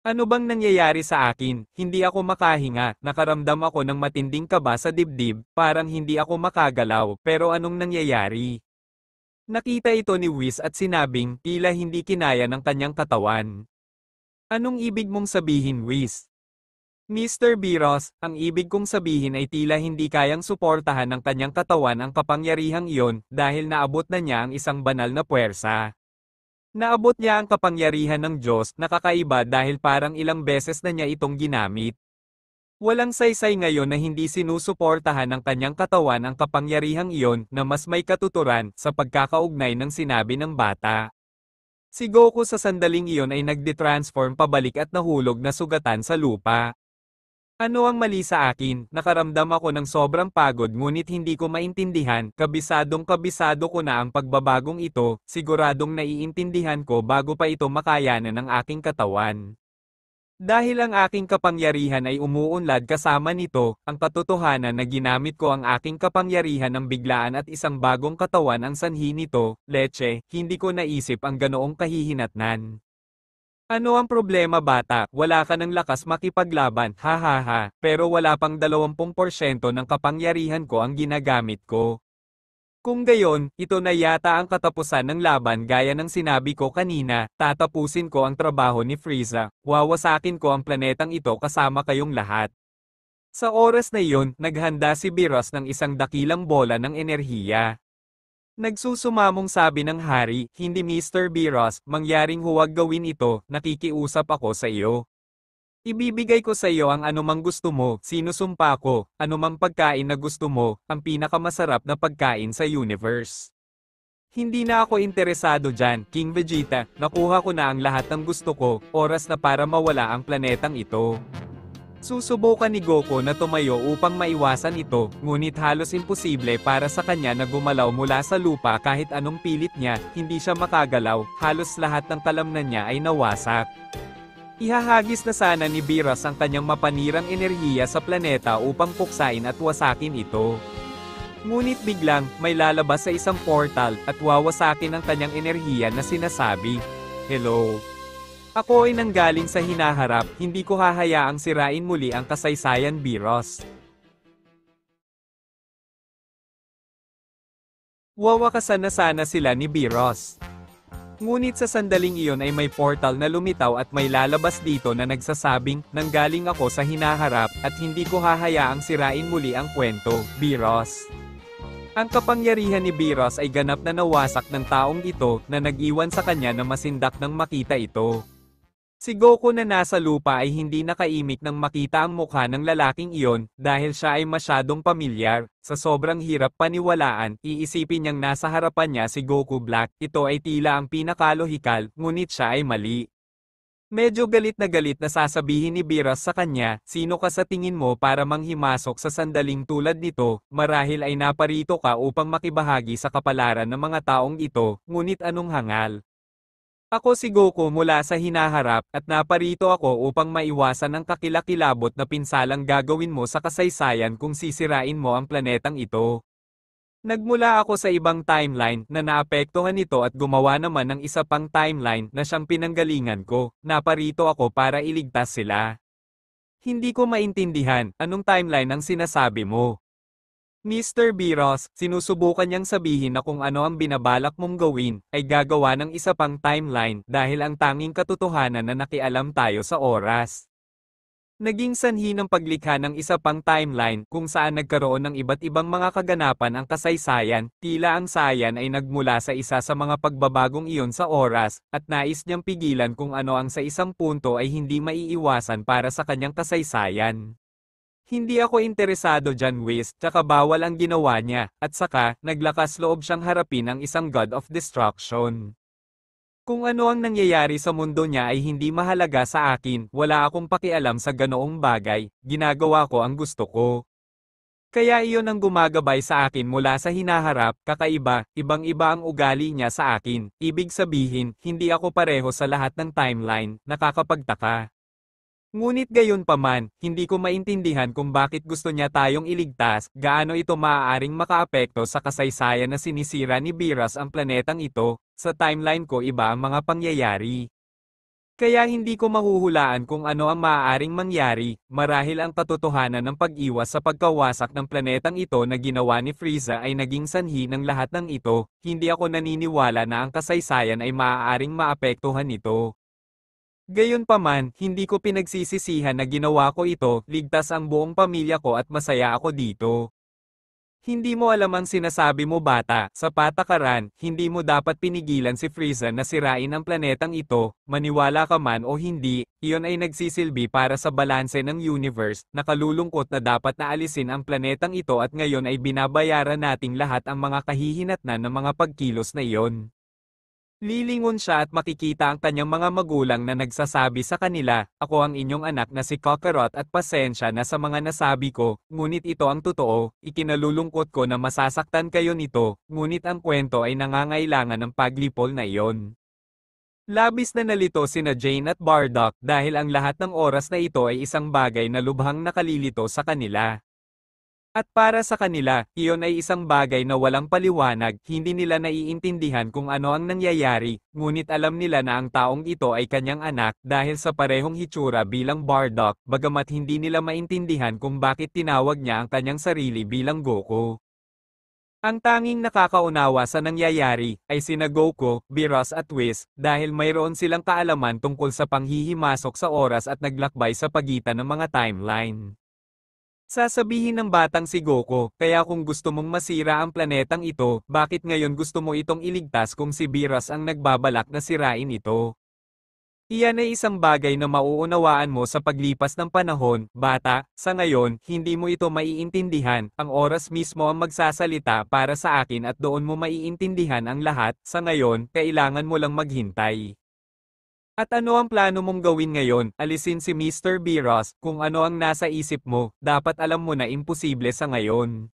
Ano bang nangyayari sa akin? Hindi ako makahinga, nakaramdam ako ng matinding kaba sa dibdib, parang hindi ako makagalaw, pero anong nangyayari? Nakita ito ni Whis at sinabing, tila hindi kinaya ng kanyang katawan. Anong ibig mong sabihin Whis? Mr. Beerus, ang ibig kong sabihin ay tila hindi kayang suportahan ng kanyang katawan ang kapangyarihang iyon, dahil naabot na niya ang isang banal na puwersa. Naabot niya ang kapangyarihan ng Diyos na kakaiba dahil parang ilang beses na niya itong ginamit. Walang saysay ngayon na hindi sinusuportahan ng kanyang katawan ang kapangyarihang iyon na mas may katuturan sa pagkakaugnay ng sinabi ng bata. Si Goku sa sandaling iyon ay nagde-transform pabalik at nahulog na sugatan sa lupa. Ano ang mali sa akin? Nakaramdam ako ng sobrang pagod ngunit hindi ko maintindihan, kabisadong-kabisado ko na ang pagbabagong ito, siguradong naiintindihan ko bago pa ito makayanan ng aking katawan. Dahil ang aking kapangyarihan ay umuunlad kasama nito, ang katotohanan na ginamit ko ang aking kapangyarihan ng biglaan at isang bagong katawan ang sanhi nito, leche, hindi ko naisip ang ganoong kahihinatnan. Ano ang problema bata, wala ka ng lakas makipaglaban, hahaha, pero wala pang 20% ng kapangyarihan ko ang ginagamit ko. Kung gayon, ito na yata ang katapusan ng laban gaya ng sinabi ko kanina, tatapusin ko ang trabaho ni Frieza, wawasakin ko ang planetang ito kasama kayong lahat. Sa oras na iyon, naghanda si Biros ng isang dakilang bola ng enerhiya. Nagsusumamong sabi ng hari, hindi Mr. Biros, mangyaring huwag gawin ito, nakikiusap ako sa iyo. Ibibigay ko sa iyo ang anumang gusto mo, sinusumpa ko, anumang pagkain na gusto mo, ang pinakamasarap na pagkain sa universe. Hindi na ako interesado dyan, King Vegeta, nakuha ko na ang lahat ng gusto ko, oras na para mawala ang planetang ito. Susubukan ni Goku na tumayo upang maiwasan ito, ngunit halos imposible para sa kanya na gumalaw mula sa lupa kahit anong pilit niya, hindi siya makagalaw, halos lahat ng kalamnan niya ay nawasak. Ihahagis na sana ni Beerus ang kanyang mapanirang enerhiya sa planeta upang puksain at wasakin ito. Ngunit biglang, may lalabas sa isang portal at wawasakin ang kanyang enerhiya na sinasabi, "Hello. Ako ay nanggaling sa hinaharap, hindi ko hahayaang sirain muli ang kasaysayan, Beerus." Wawakasan na sana sila ni Beerus. Ngunit sa sandaling iyon ay may portal na lumitaw at may lalabas dito na nagsasabing, "Nanggaling ako sa hinaharap at hindi ko hahayaang sirain muli ang kwento, Beerus." Ang kapangyarihan ni Beerus ay ganap na nawasak ng taong ito na nag-iwan sa kanya na masindak nang makita ito. Si Goku na nasa lupa ay hindi nakaimik nang makita ang mukha ng lalaking iyon dahil siya ay masyadong pamilyar. Sa sobrang hirap paniwalaan, iisipin niyang nasa harapan niya si Goku Black. Ito ay tila ang pinakalohikal, ngunit siya ay mali. Medyo galit na sasabihin ni Beerus sa kanya, "Sino ka sa tingin mo para manghimasok sa sandaling tulad nito? Marahil ay naparito ka upang makibahagi sa kapalaran ng mga taong ito, ngunit anong hangal? Ako si Goku mula sa hinaharap at naparito ako upang maiwasan ang kakilakilabot na pinsalang gagawin mo sa kasaysayan kung sisirain mo ang planetang ito. Nagmula ako sa ibang timeline na naapektuhan nito at gumawa naman ng isa pang timeline na siyang pinanggalingan ko. Naparito ako para iligtas sila. Hindi ko maintindihan, anong timeline ang sinasabi mo? Mr. Beerus, sinusubukan niyang sabihin na kung ano ang binabalak mong gawin, ay gagawa ng isa pang timeline dahil ang tanging katotohanan na nakialam tayo sa oras. Naging sanhi ng paglikha ng isa pang timeline kung saan nagkaroon ng iba't ibang mga kaganapan ang kasaysayan, tila ang sayan ay nagmula sa isa sa mga pagbabagong iyon sa oras, at nais niyang pigilan kung ano ang sa isang punto ay hindi maiiwasan para sa kanyang kasaysayan. Hindi ako interesado dyan, Whis, tsaka bawal ang ginawa niya, at saka, naglakas loob siyang harapin ang isang God of Destruction. Kung ano ang nangyayari sa mundo niya ay hindi mahalaga sa akin, wala akong pakialam sa ganoong bagay, ginagawa ko ang gusto ko. Kaya iyon ang gumagabay sa akin mula sa hinaharap, kakaiba, ibang-iba ang ugali niya sa akin, ibig sabihin, hindi ako pareho sa lahat ng timeline, nakakapagtaka. Ngunit gayon paman, hindi ko maintindihan kung bakit gusto niya tayong iligtas, gaano ito maaaring makaapekto sa kasaysayan na sinisira ni Beerus ang planetang ito, sa timeline ko iba ang mga pangyayari. Kaya hindi ko mahuhulaan kung ano ang maaaring mangyari, marahil ang katotohanan ng pag-iwas sa pagkawasak ng planetang ito na ginawa ni Frieza ay naging sanhi ng lahat ng ito, hindi ako naniniwala na ang kasaysayan ay maaaring maapektuhan nito. Gayunpaman, hindi ko pinagsisisihan na ginawa ko ito, ligtas ang buong pamilya ko at masaya ako dito. Hindi mo alam ang sinasabi mo, bata, sa patakaran, hindi mo dapat pinigilan si Frieza na sirain ang planetang ito, maniwala ka man o hindi, iyon ay nagsisilbi para sa balanse ng universe, nakalulungkot na dapat na alisin ang planetang ito at ngayon ay binabayaran nating lahat ang mga kahihinatnan ng mga pagkilos na iyon. Lilingon siya at makikita ang kanyang mga magulang na nagsasabi sa kanila, "Ako ang inyong anak na si Kakarot at pasensya na sa mga nasabi ko, ngunit ito ang totoo, ikinalulungkot ko na masasaktan kayo nito, ngunit ang kwento ay nangangailangan ng paglipol na iyon." Labis na nalito sina Jane at Bardock dahil ang lahat ng oras na ito ay isang bagay na lubhang nakalilito sa kanila. At para sa kanila, iyon ay isang bagay na walang paliwanag, hindi nila naiintindihan kung ano ang nangyayari, ngunit alam nila na ang taong ito ay kanyang anak dahil sa parehong hitsura bilang Bardock, bagamat hindi nila maintindihan kung bakit tinawag niya ang kanyang sarili bilang Goku. Ang tanging nakakaunawa sa nangyayari ay sina Goku, Beerus at Whis, dahil mayroon silang kaalaman tungkol sa panghihimasok sa oras at naglakbay sa pagitan ng mga timeline. Sasabihin ng batang si Goku, kaya kung gusto mong masira ang planetang ito, bakit ngayon gusto mo itong iligtas kung si Beerus ang nagbabalak na sirain ito? Iyan ay isang bagay na mauunawaan mo sa paglipas ng panahon, bata. Sa ngayon, hindi mo ito maiintindihan. Ang oras mismo ang magsasalita para sa akin at doon mo maiintindihan ang lahat. Sa ngayon, kailangan mo lang maghintay. At ano ang plano mong gawin ngayon? Alisin si Mr. Beerus, kung ano ang nasa isip mo, dapat alam mo na imposible sa ngayon.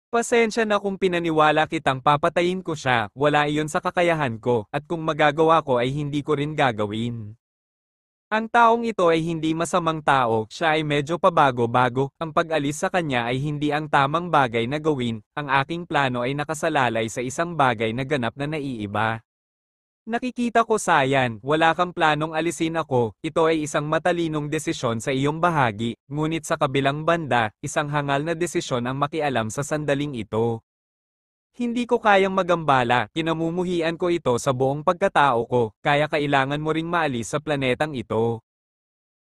Pasensya na kung pinaniwala kitang papatayin ko siya, wala iyon sa kakayahan ko, at kung magagawa ko ay hindi ko rin gagawin. Ang taong ito ay hindi masamang tao, siya ay medyo pabago-bago, ang pag-alis sa kanya ay hindi ang tamang bagay na gawin, ang aking plano ay nakasalalay sa isang bagay na ganap na naiiba. Nakikita ko sayan, wala kang planong alisin ako, ito ay isang matalinong desisyon sa iyong bahagi, ngunit sa kabilang banda, isang hangal na desisyon ang makialam sa sandaling ito. Hindi ko kayang magambala, kinamumuhian ko ito sa buong pagkatao ko, kaya kailangan mo ring maalis sa planetang ito.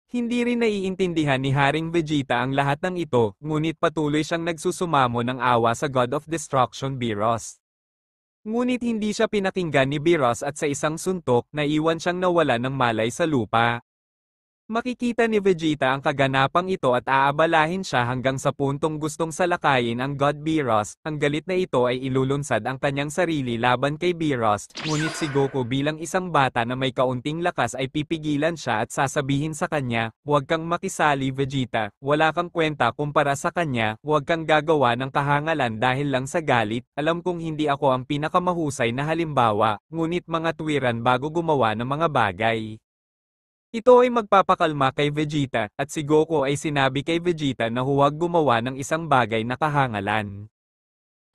Hindi rin naiintindihan ni Haring Vegeta ang lahat ng ito, ngunit patuloy siyang nagsusumamo ng awa sa God of Destruction Beerus. Ngunit hindi siya pinakinggan ni Beerus at sa isang suntok, naiwan siyang nawala ng malay sa lupa. Makikita ni Vegeta ang kaganapang ito at aabalahin siya hanggang sa puntong gustong salakayin ang God Beerus. Ang galit na ito ay ilulunsad ang kanyang sarili laban kay Beerus, ngunit si Goku bilang isang bata na may kaunting lakas ay pipigilan siya at sasabihin sa kanya, "Huwag kang makisali Vegeta, wala kang kwenta kumpara sa kanya, huwag kang gagawa ng kahangalan dahil lang sa galit, alam kong hindi ako ang pinakamahusay na halimbawa, ngunit mga tuwiran bago gumawa ng mga bagay." Ito ay magpapakalma kay Vegeta, at si Goku ay sinabi kay Vegeta na huwag gumawa ng isang bagay na kahangalan.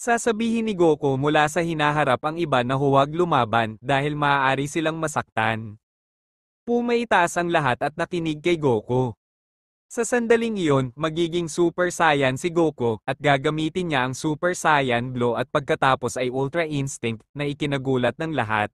Sasabihin ni Goku mula sa hinaharap ang iba na huwag lumaban dahil maaari silang masaktan. Pumaitaas ang lahat at nakinig kay Goku. Sa sandaling iyon, magiging Super Saiyan si Goku, at gagamitin niya ang Super Saiyan Blue at pagkatapos ay Ultra Instinct, na ikinagulat ng lahat.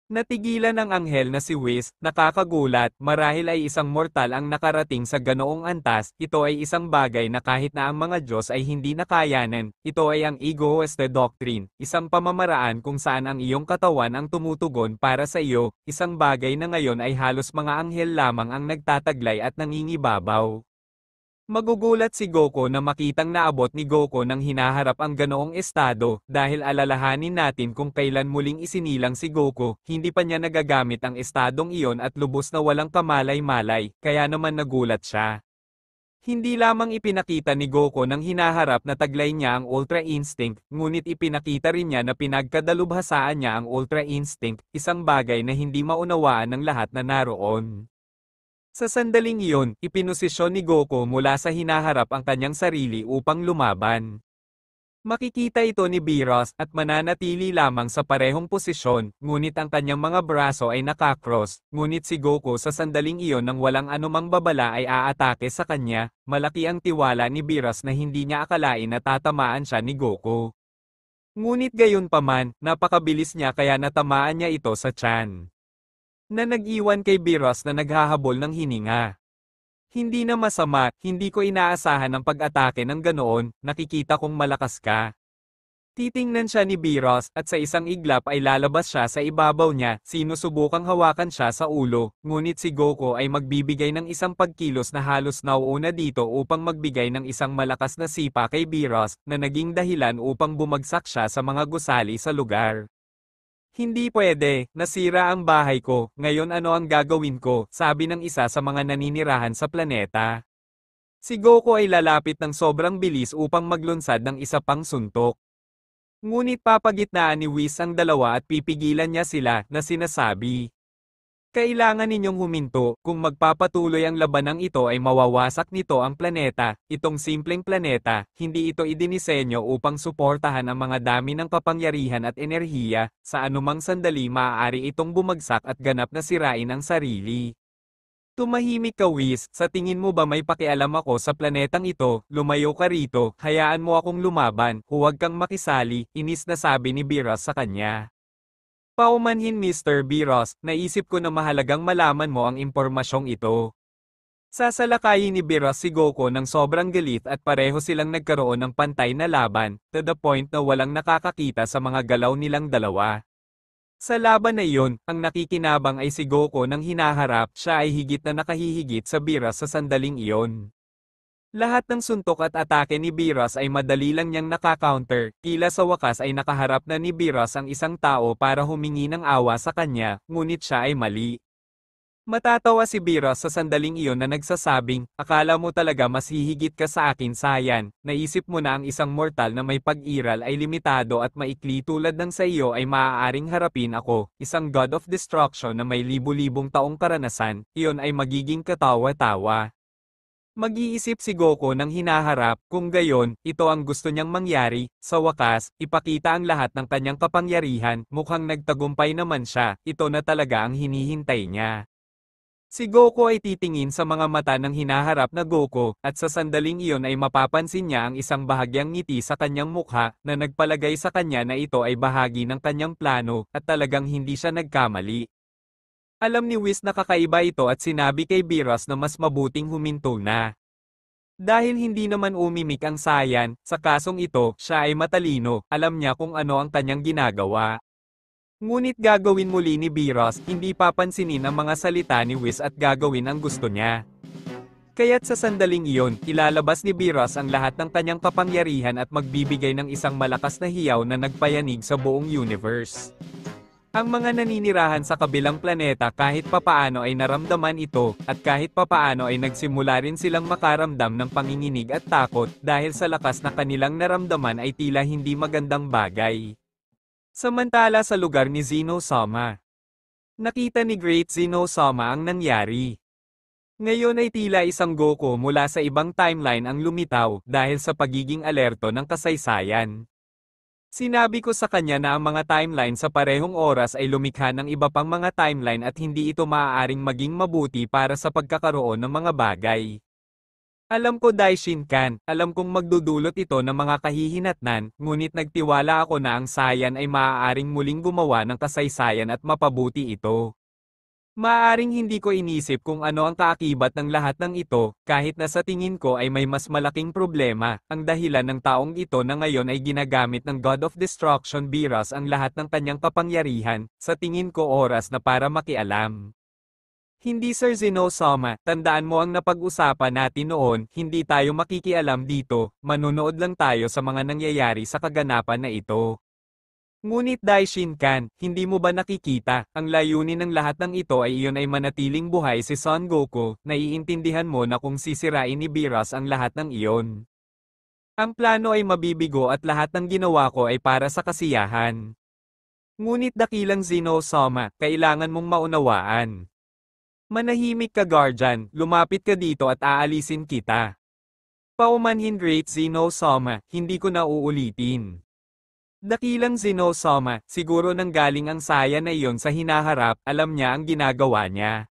Natigilan ng anghel na si Whis, nakakagulat, marahil ay isang mortal ang nakarating sa ganoong antas, ito ay isang bagay na kahit na ang mga Diyos ay hindi nakayanan, ito ay ang Ego-Hoste Doctrine, isang pamamaraan kung saan ang iyong katawan ang tumutugon para sa iyo, isang bagay na ngayon ay halos mga anghel lamang ang nagtataglay at nangingibabaw. Magugulat si Goku na makitang naabot ni Goku nang hinaharap ang ganoong estado, dahil alalahanin natin kung kailan muling isinilang si Goku, hindi pa niya nagagamit ang estadong iyon at lubos na walang kamalay-malay, kaya naman nagulat siya. Hindi lamang ipinakita ni Goku nang hinaharap na taglay niya ang Ultra Instinct, ngunit ipinakita rin niya na pinagkadalubhasaan niya ang Ultra Instinct, isang bagay na hindi maunawaan ng lahat na naroon. Sa sandaling iyon, ipinosisyon ni Goku mula sa hinaharap ang kanyang sarili upang lumaban. Makikita ito ni Beerus at mananatili lamang sa parehong posisyon, ngunit ang kanyang mga braso ay nakakross, ngunit si Goku sa sandaling iyon nang walang anumang babala ay aatake sa kanya, malaki ang tiwala ni Beerus na hindi niya akalain na tatamaan siya ni Goku. Ngunit gayunpaman, napakabilis niya kaya natamaan niya ito sa tiyan na nag-iwan kay Beerus na naghahabol ng hininga. Hindi na masama, hindi ko inaasahan ang pag-atake ng ganoon, nakikita kong malakas ka. Titingnan siya ni Beerus at sa isang iglap ay lalabas siya sa ibabaw niya, sinusubukang hawakan siya sa ulo, ngunit si Goku ay magbibigay ng isang pagkilos na halos nauuna dito upang magbigay ng isang malakas na sipa kay Beerus, na naging dahilan upang bumagsak siya sa mga gusali sa lugar. Hindi pwede, nasira ang bahay ko, ngayon ano ang gagawin ko, sabi ng isa sa mga naninirahan sa planeta. Si Goku ay lalapit ng sobrang bilis upang maglunsad ng isa pang suntok. Ngunit papagitnaan ni Whis ang dalawa at pipigilan niya sila, na sinasabi, "Kailangan ninyong huminto, kung magpapatuloy ang labanang ito ay mawawasak nito ang planeta, itong simpleng planeta, hindi ito idinisenyo upang suportahan ang mga dami ng kapangyarihan at enerhiya, sa anumang sandali maaari itong bumagsak at ganap na sirain ang sarili." Tumahimik ka Whis, sa tingin mo ba may pakialam ako sa planetang ito, lumayo ka rito, hayaan mo akong lumaban, huwag kang makisali, inis na sabi ni Beerus sa kanya. Paumanhin Mr. Beerus, naisip ko na mahalagang malaman mo ang impormasyong ito. Sasalakayin ni Beerus si Goku ng sobrang galit at pareho silang nagkaroon ng pantay na laban, to the point na walang nakakakita sa mga galaw nilang dalawa. Sa laban na iyon, ang nakikinabang ay si Goku nang hinaharap siya ay higit na nakahihigit sa Beerus sa sandaling iyon. Lahat ng suntok at atake ni Beerus ay madali lang niyang nakakounter, tila sa wakas ay nakaharap na ni Beerus ang isang tao para humingi ng awa sa kanya, ngunit siya ay mali. Matatawa si Beerus sa sandaling iyon na nagsasabing, akala mo talaga mas hihigit ka sa akin Saiyan, naisip mo na ang isang mortal na may pag-iral ay limitado at maikli tulad ng sa iyo ay maaaring harapin ako, isang God of Destruction na may libu-libong taong karanasan, iyon ay magiging katawa-tawa. Mag-iisip si Goku nang hinaharap, kung gayon, ito ang gusto niyang mangyari, sa wakas, ipakita ang lahat ng kanyang kapangyarihan, mukhang nagtagumpay naman siya, ito na talaga ang hinihintay niya. Si Goku ay titingin sa mga mata ng hinaharap na Goku, at sa sandaling iyon ay mapapansin niya ang isang bahagyang ngiti sa kanyang mukha, na nagpalagay sa kanya na ito ay bahagi ng kanyang plano, at talagang hindi siya nagkamali. Alam ni Whis na kakaiba ito at sinabi kay Beerus na mas mabuting huminto na. Dahil hindi naman umimik ang Saiyan, sa kasong ito, siya ay matalino, alam niya kung ano ang kanyang ginagawa. Ngunit gagawin muli ni Beerus, hindi papansinin ang mga salita ni Whis at gagawin ang gusto niya. Kaya't sa sandaling iyon, ilalabas ni Beerus ang lahat ng kanyang kapangyarihan at magbibigay ng isang malakas na hiyaw na nagpayanig sa buong universe. Ang mga naninirahan sa kabilang planeta kahit papaano ay naramdaman ito, at kahit papaano ay nagsimula rin silang makaramdam ng panginginig at takot dahil sa lakas na kanilang naramdaman ay tila hindi magandang bagay. Samantala sa lugar ni Zeno-sama, nakita ni Great Zeno-sama ang nangyari. Ngayon ay tila isang Goku mula sa ibang timeline ang lumitaw dahil sa pagiging alerto ng kasaysayan. Sinabi ko sa kanya na ang mga timeline sa parehong oras ay lumikha ng iba pang mga timeline at hindi ito maaaring maging mabuti para sa pagkakaroon ng mga bagay. Alam ko Daishin-kan, alam kong magdudulot ito ng mga kahihinatnan, ngunit nagtiwala ako na ang Saiyan ay maaaring muling gumawa ng kasaysayan at mapabuti ito. Maaaring hindi ko inisip kung ano ang kaakibat ng lahat ng ito, kahit na sa tingin ko ay may mas malaking problema, ang dahilan ng taong ito na ngayon ay ginagamit ng God of Destruction Beerus ang lahat ng kanyang kapangyarihan, sa tingin ko oras na para makialam. Hindi Sir Zeno-sama, tandaan mo ang napag-usapan natin noon, hindi tayo makikialam dito, manunood lang tayo sa mga nangyayari sa kaganapan na ito. Ngunit Daishin-kan, hindi mo ba nakikita, ang layunin ng lahat ng ito ay iyon ay manatiling buhay si Son Goku, naiintindihan mo na kung sisirain ni Beerus ang lahat ng iyon. Ang plano ay mabibigo at lahat ng ginawa ko ay para sa kasiyahan. Ngunit dakilang Zeno-sama, kailangan mong maunawaan. Manahimik ka Guardian, lumapit ka dito at aalisin kita. Paumanhin Great Zeno-sama, hindi ko na uulitin. Dakilang Zeno-sama, siguro nanggaling ang Saiyan na iyon sa hinaharap, alam niya ang ginagawa niya.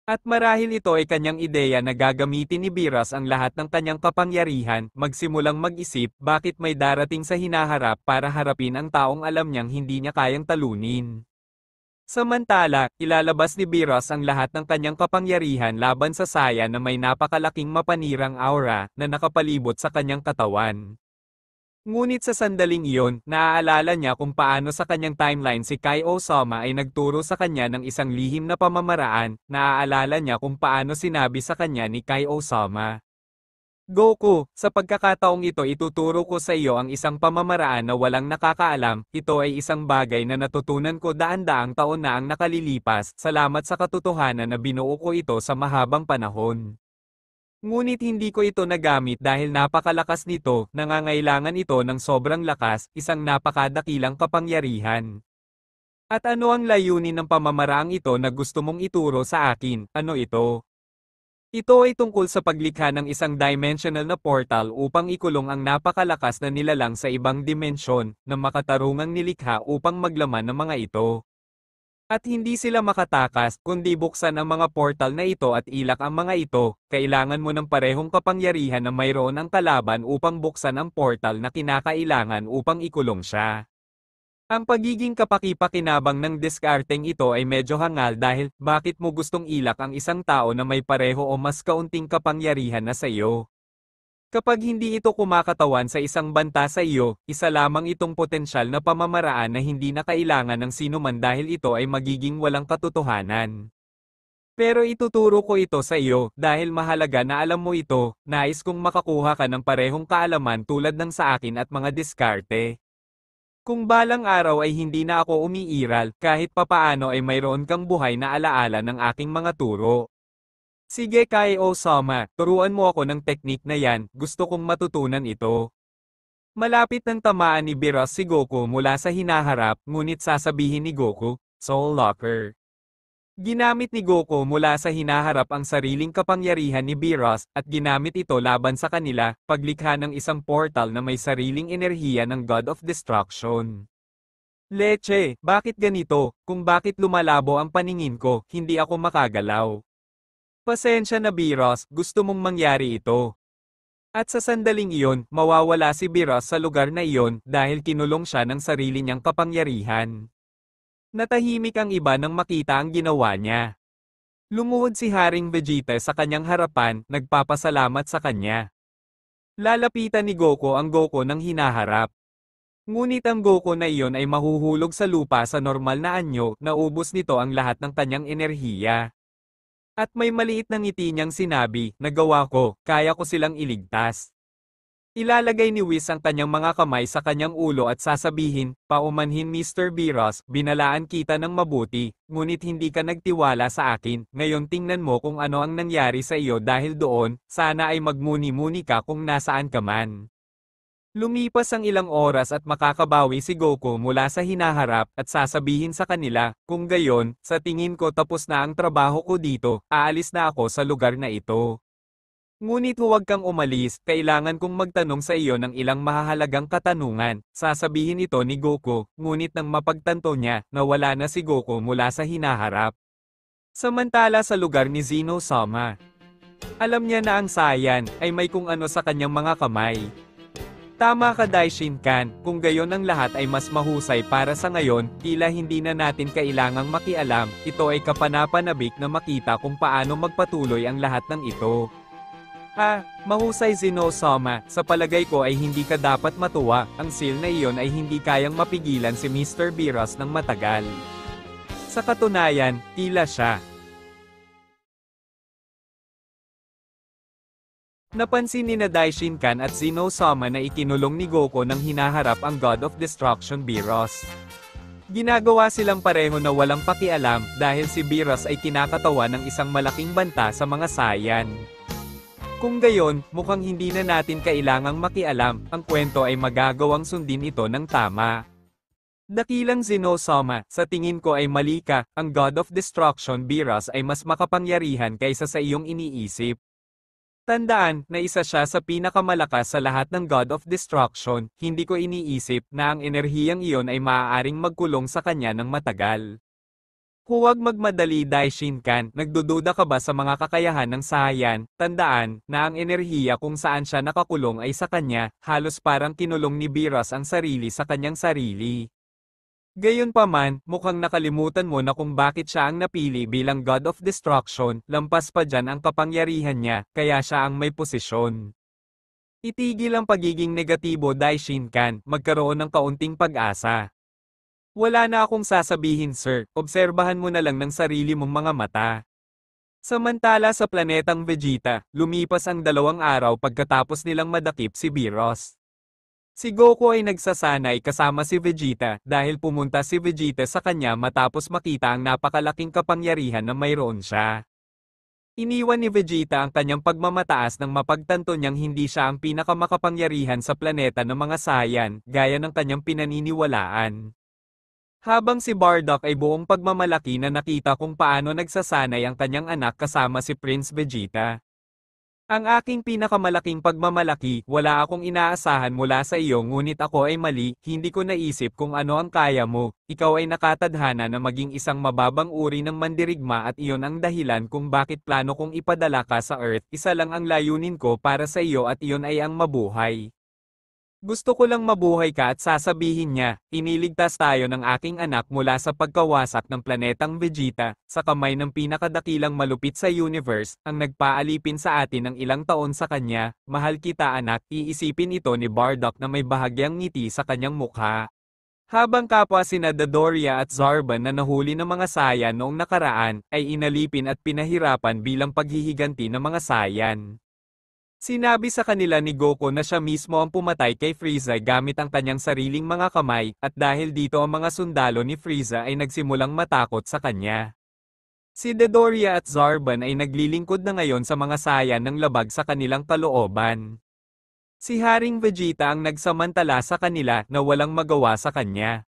At marahil ito ay kanyang ideya na gagamitin ni Beerus ang lahat ng kanyang kapangyarihan, magsimulang mag-isip bakit may darating sa hinaharap para harapin ang taong alam niyang hindi niya kayang talunin. Samantala, ilalabas ni Beerus ang lahat ng kanyang kapangyarihan laban sa Saiyan na may napakalaking mapanirang aura na nakapalibot sa kanyang katawan. Ngunit sa sandaling iyon, naaalala niya kung paano sa kanyang timeline si Kai-O-sama ay nagturo sa kanya ng isang lihim na pamamaraan, naaalala niya kung paano sinabi sa kanya ni Kai-O-sama. Goku, sa pagkakataong ito ituturo ko sa iyo ang isang pamamaraan na walang nakakaalam, ito ay isang bagay na natutunan ko daan-daang taon na ang nakalilipas, salamat sa katotohanan na binuo ko ito sa mahabang panahon. Ngunit hindi ko ito nagamit dahil napakalakas nito, nangangailangan ito ng sobrang lakas, isang napakadakilang kapangyarihan. At ano ang layunin ng pamamaraang ito na gusto mong ituro sa akin, ano ito? Ito ay tungkol sa paglikha ng isang dimensional na portal upang ikulong ang napakalakas na nilalang sa ibang dimensyon, na makatarungang nilikha upang maglaman ng mga ito. At hindi sila makatakas, kundi buksan ang mga portal na ito at ilak ang mga ito, kailangan mo ng parehong kapangyarihan na mayroon ang kalaban upang buksan ang portal na kinakailangan upang ikulong siya. Ang pagiging kapaki-pakinabang ng diskarteng ito ay medyo hangal dahil bakit mo gustong ilak ang isang tao na may pareho o mas kaunting kapangyarihan na sa iyo? Kapag hindi ito kumakatawan sa isang banta sa iyo, isa lamang itong potensyal na pamamaraan na hindi na kailangan ng sinuman dahil ito ay magiging walang katotohanan. Pero ituturo ko ito sa iyo dahil mahalaga na alam mo ito, nais kong makakuha ka ng parehong kaalaman tulad ng sa akin at mga diskarte. Kung balang araw ay hindi na ako umiiral, kahit papaano ay mayroon kang buhay na alaala ng aking mga turo. Sige Kai Osama, turuan mo ako ng teknik na yan, gusto kong matutunan ito. Malapit ng tamaan ni Beerus si Goku mula sa hinaharap, ngunit sasabihin ni Goku, Soul Locker. Ginamit ni Goku mula sa hinaharap ang sariling kapangyarihan ni Beerus at ginamit ito laban sa kanila, paglikha ng isang portal na may sariling enerhiya ng God of Destruction. Leche, bakit ganito? Kung bakit lumalabo ang paningin ko, hindi ako makagalaw. Pasensya na Beerus, gusto mong mangyari ito. At sa sandaling iyon, mawawala si Beerus sa lugar na iyon dahil kinulong siya ng sarili niyang kapangyarihan. Natahimik ang iba nang makita ang ginawa niya. Lumuhod si Haring Vegeta sa kanyang harapan, nagpapasalamat sa kanya. Lalapitan ni Goku ang Goku ng hinaharap. Ngunit ang Goku na iyon ay mahuhulog sa lupa sa normal na anyo, naubos nito ang lahat ng kanyang enerhiya. At may maliit na ngiti niyang sinabi, nagawa ko, kaya ko silang iligtas. Ilalagay ni Whis ang kanyang mga kamay sa kanyang ulo at sasabihin, paumanhin Mr. Beerus, binalaan kita ng mabuti, ngunit hindi ka nagtiwala sa akin, ngayon tingnan mo kung ano ang nangyari sa iyo dahil doon, sana ay magmuni-muni ka kung nasaan ka man. Lumipas ang ilang oras at makakabawi si Goku mula sa hinaharap at sasabihin sa kanila, kung gayon, sa tingin ko tapos na ang trabaho ko dito, aalis na ako sa lugar na ito. Ngunit huwag kang umalis, kailangan kong magtanong sa iyo ng ilang mahahalagang katanungan, sasabihin ito ni Goku, ngunit nang mapagtanto niya, nawala na si Goku mula sa hinaharap. Samantala sa lugar ni Zeno-sama. Alam niya na ang Saiyan ay may kung ano sa kanyang mga kamay. Tama ka Daishinkan, kung gayon ang lahat ay mas mahusay para sa ngayon, tila hindi na natin kailangang makialam, ito ay kapanapanabik na makita kung paano magpatuloy ang lahat ng ito. Mahusay Zeno-sama, sa palagay ko ay hindi ka dapat matuwa, ang seal na iyon ay hindi kayang mapigilan si Mr. Beerus ng matagal. Sa katunayan, tila siya. Napansin ni Daishinkan at Zeno-sama na ikinulong ni Goku nang hinaharap ang God of Destruction Beerus. Ginagawa silang pareho na walang pakialam dahil si Beerus ay kinakatawan ng isang malaking banta sa mga Saiyan. Kung gayon, mukhang hindi na natin kailangang makialam, ang kwento ay magagawang sundin ito ng tama. Dakilang Zeno-sama, sa tingin ko ay mali ka, ang God of Destruction Beerus ay mas makapangyarihan kaysa sa iyong iniisip. Tandaan, na isa siya sa pinakamalakas sa lahat ng God of Destruction, hindi ko iniisip na ang enerhiyang iyon ay maaaring magkulong sa kanya ng matagal. Huwag magmadali Daishinkan, nagdududa ka ba sa mga kakayahan ng Saiyan? Tandaan, na ang enerhiya kung saan siya nakakulong ay sa kanya, halos parang kinulong ni Beerus ang sarili sa kanyang sarili. Gayunpaman, mukhang nakalimutan mo na kung bakit siya ang napili bilang God of Destruction, lampas pa dyan ang kapangyarihan niya, kaya siya ang may posisyon. Itigil ang pagiging negatibo Daishinkan, magkaroon ng kaunting pag-asa. Wala na akong sasabihin sir, obserbahan mo na lang ng sarili mong mga mata. Samantala sa planetang Vegeta, lumipas ang 2 araw pagkatapos nilang madakip si Beerus. Si Goku ay nagsasanay kasama si Vegeta dahil pumunta si Vegeta sa kanya matapos makita ang napakalaking kapangyarihan na mayroon siya. Iniwan ni Vegeta ang kanyang pagmamataas nang mapagtanto niyang hindi siya ang pinakamakapangyarihan sa planeta ng mga Saiyan, gaya ng kanyang pinaniniwalaan. Habang si Bardock ay buong pagmamalaki na nakita kung paano nagsasanay ang kanyang anak kasama si Prince Vegeta. Ang aking pinakamalaking pagmamalaki, wala akong inaasahan mula sa iyo ngunit ako ay mali, hindi ko naisip kung ano ang kaya mo, ikaw ay nakatadhana na maging isang mababang uri ng mandirigma at iyon ang dahilan kung bakit plano kong ipadala ka sa Earth, isa lang ang layunin ko para sa iyo at iyon ay ang mabuhay. Gusto ko lang mabuhay ka at sasabihin niya, iniligtas tayo ng aking anak mula sa pagkawasak ng planetang Vegeta, sa kamay ng pinakadakilang malupit sa universe, ang nagpaalipin sa atin ng ilang taon sa kanya, mahal kita anak, iisipin ito ni Bardock na may bahagyang ngiti sa kanyang mukha. Habang kapwa sina Dodoria at Zarban na nahuli ng mga Saiyan noong nakaraan, ay inalipin at pinahirapan bilang paghihiganti ng mga Saiyan. Sinabi sa kanila ni Goku na siya mismo ang pumatay kay Frieza gamit ang kanyang sariling mga kamay, at dahil dito ang mga sundalo ni Frieza ay nagsimulang matakot sa kanya. Si Dodoria at Zarban ay naglilingkod na ngayon sa mga Saiyan ng labag sa kanilang kalooban. Si Haring Vegeta ang nagsamantala sa kanila na walang magawa sa kanya.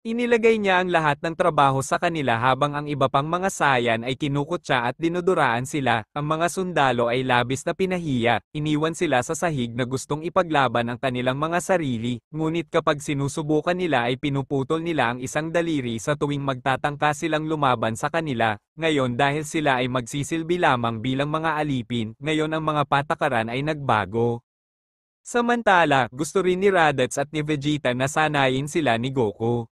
Inilagay niya ang lahat ng trabaho sa kanila habang ang iba pang mga Saiyan ay kinukutya at dinuduraan sila, ang mga sundalo ay labis na pinahiya, iniwan sila sa sahig na gustong ipaglaban ang kanilang mga sarili, ngunit kapag sinusubukan nila ay pinuputol nila ang isang daliri sa tuwing magtatangka silang lumaban sa kanila, ngayon dahil sila ay magsisilbi lamang bilang mga alipin, ngayon ang mga patakaran ay nagbago. Samantala, gusto rin ni Raditz at ni Vegeta na sanayin sila ni Goku.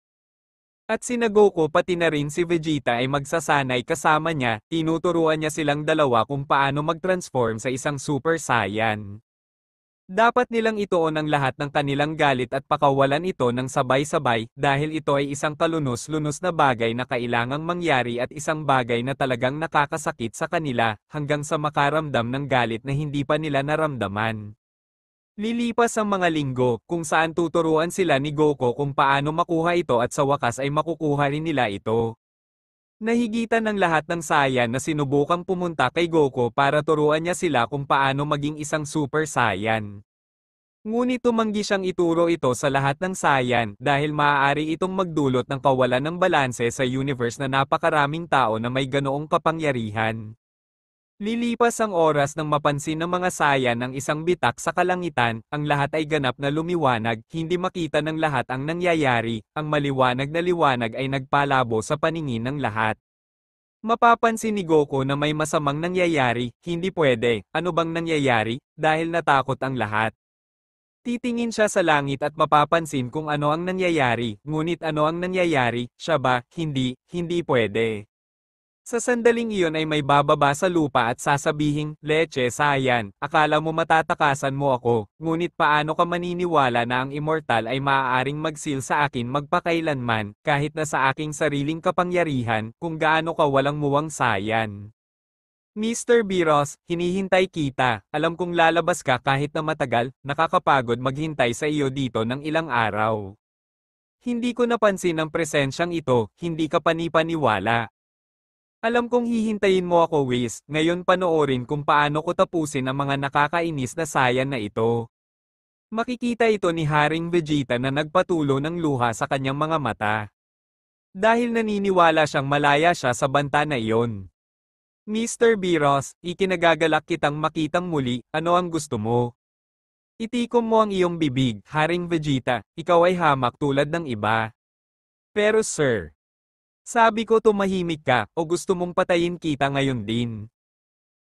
At sina Goku pati na rin si Vegeta ay magsasanay kasama niya, tinuturuan niya silang dalawa kung paano mag-transform sa isang Super Saiyan. Dapat nilang ituon ang lahat ng kanilang galit at pakawalan ito ng sabay-sabay, dahil ito ay isang kalunos-lunos na bagay na kailangang mangyari at isang bagay na talagang nakakasakit sa kanila, hanggang sa makaramdam ng galit na hindi pa nila naramdaman. Lilipas ang mga linggo, kung saan tuturuan sila ni Goku kung paano makuha ito at sa wakas ay makukuha rin nila ito. Nahigitan ng lahat ng Saiyan na sinubukang pumunta kay Goku para turuan niya sila kung paano maging isang Super Saiyan. Ngunit tumanggi siyang ituro ito sa lahat ng Saiyan dahil maaari itong magdulot ng kawalan ng balanse sa universe na napakaraming tao na may ganoong kapangyarihan. Lilipas ang oras nang mapansin ng mga Saiyan ang isang bitak sa kalangitan, ang lahat ay ganap na lumiwanag, hindi makita ng lahat ang nangyayari, ang maliwanag na liwanag ay nagpalabo sa paningin ng lahat. Mapapansin ni Goku na may masamang nangyayari, hindi pwede, ano bang nangyayari, dahil natakot ang lahat. Titingin siya sa langit at mapapansin kung ano ang nangyayari, ngunit ano ang nangyayari, siya ba, hindi pwede. Sa sandaling iyon ay may bababa sa lupa at sasabihing, Leche Saiyan, akala mo matatakasan mo ako, ngunit paano ka maniniwala na ang immortal ay maaaring magsil sa akin magpakailanman, kahit na sa aking sariling kapangyarihan, kung gaano ka walang muwang Saiyan. Mr. Biros, hinihintay kita, alam kong lalabas ka kahit na matagal, nakakapagod maghintay sa iyo dito ng ilang araw. Hindi ko napansin ang presensyang ito, hindi ka panipaniwala. Alam kong hihintayin mo ako Whis, ngayon panoorin kung paano ko tapusin ang mga nakakainis na Saiyan na ito. Makikita ito ni Haring Vegeta na nagpatulo ng luha sa kanyang mga mata. Dahil naniniwala siyang malaya siya sa banta na iyon. Mr. Biros, ikinagagalak kitang makitang muli, ano ang gusto mo? Itikom mo ang iyong bibig, Haring Vegeta, ikaw ay hamak tulad ng iba. Pero sir, sabi ko tumahimik ka, o gusto mong patayin kita ngayon din.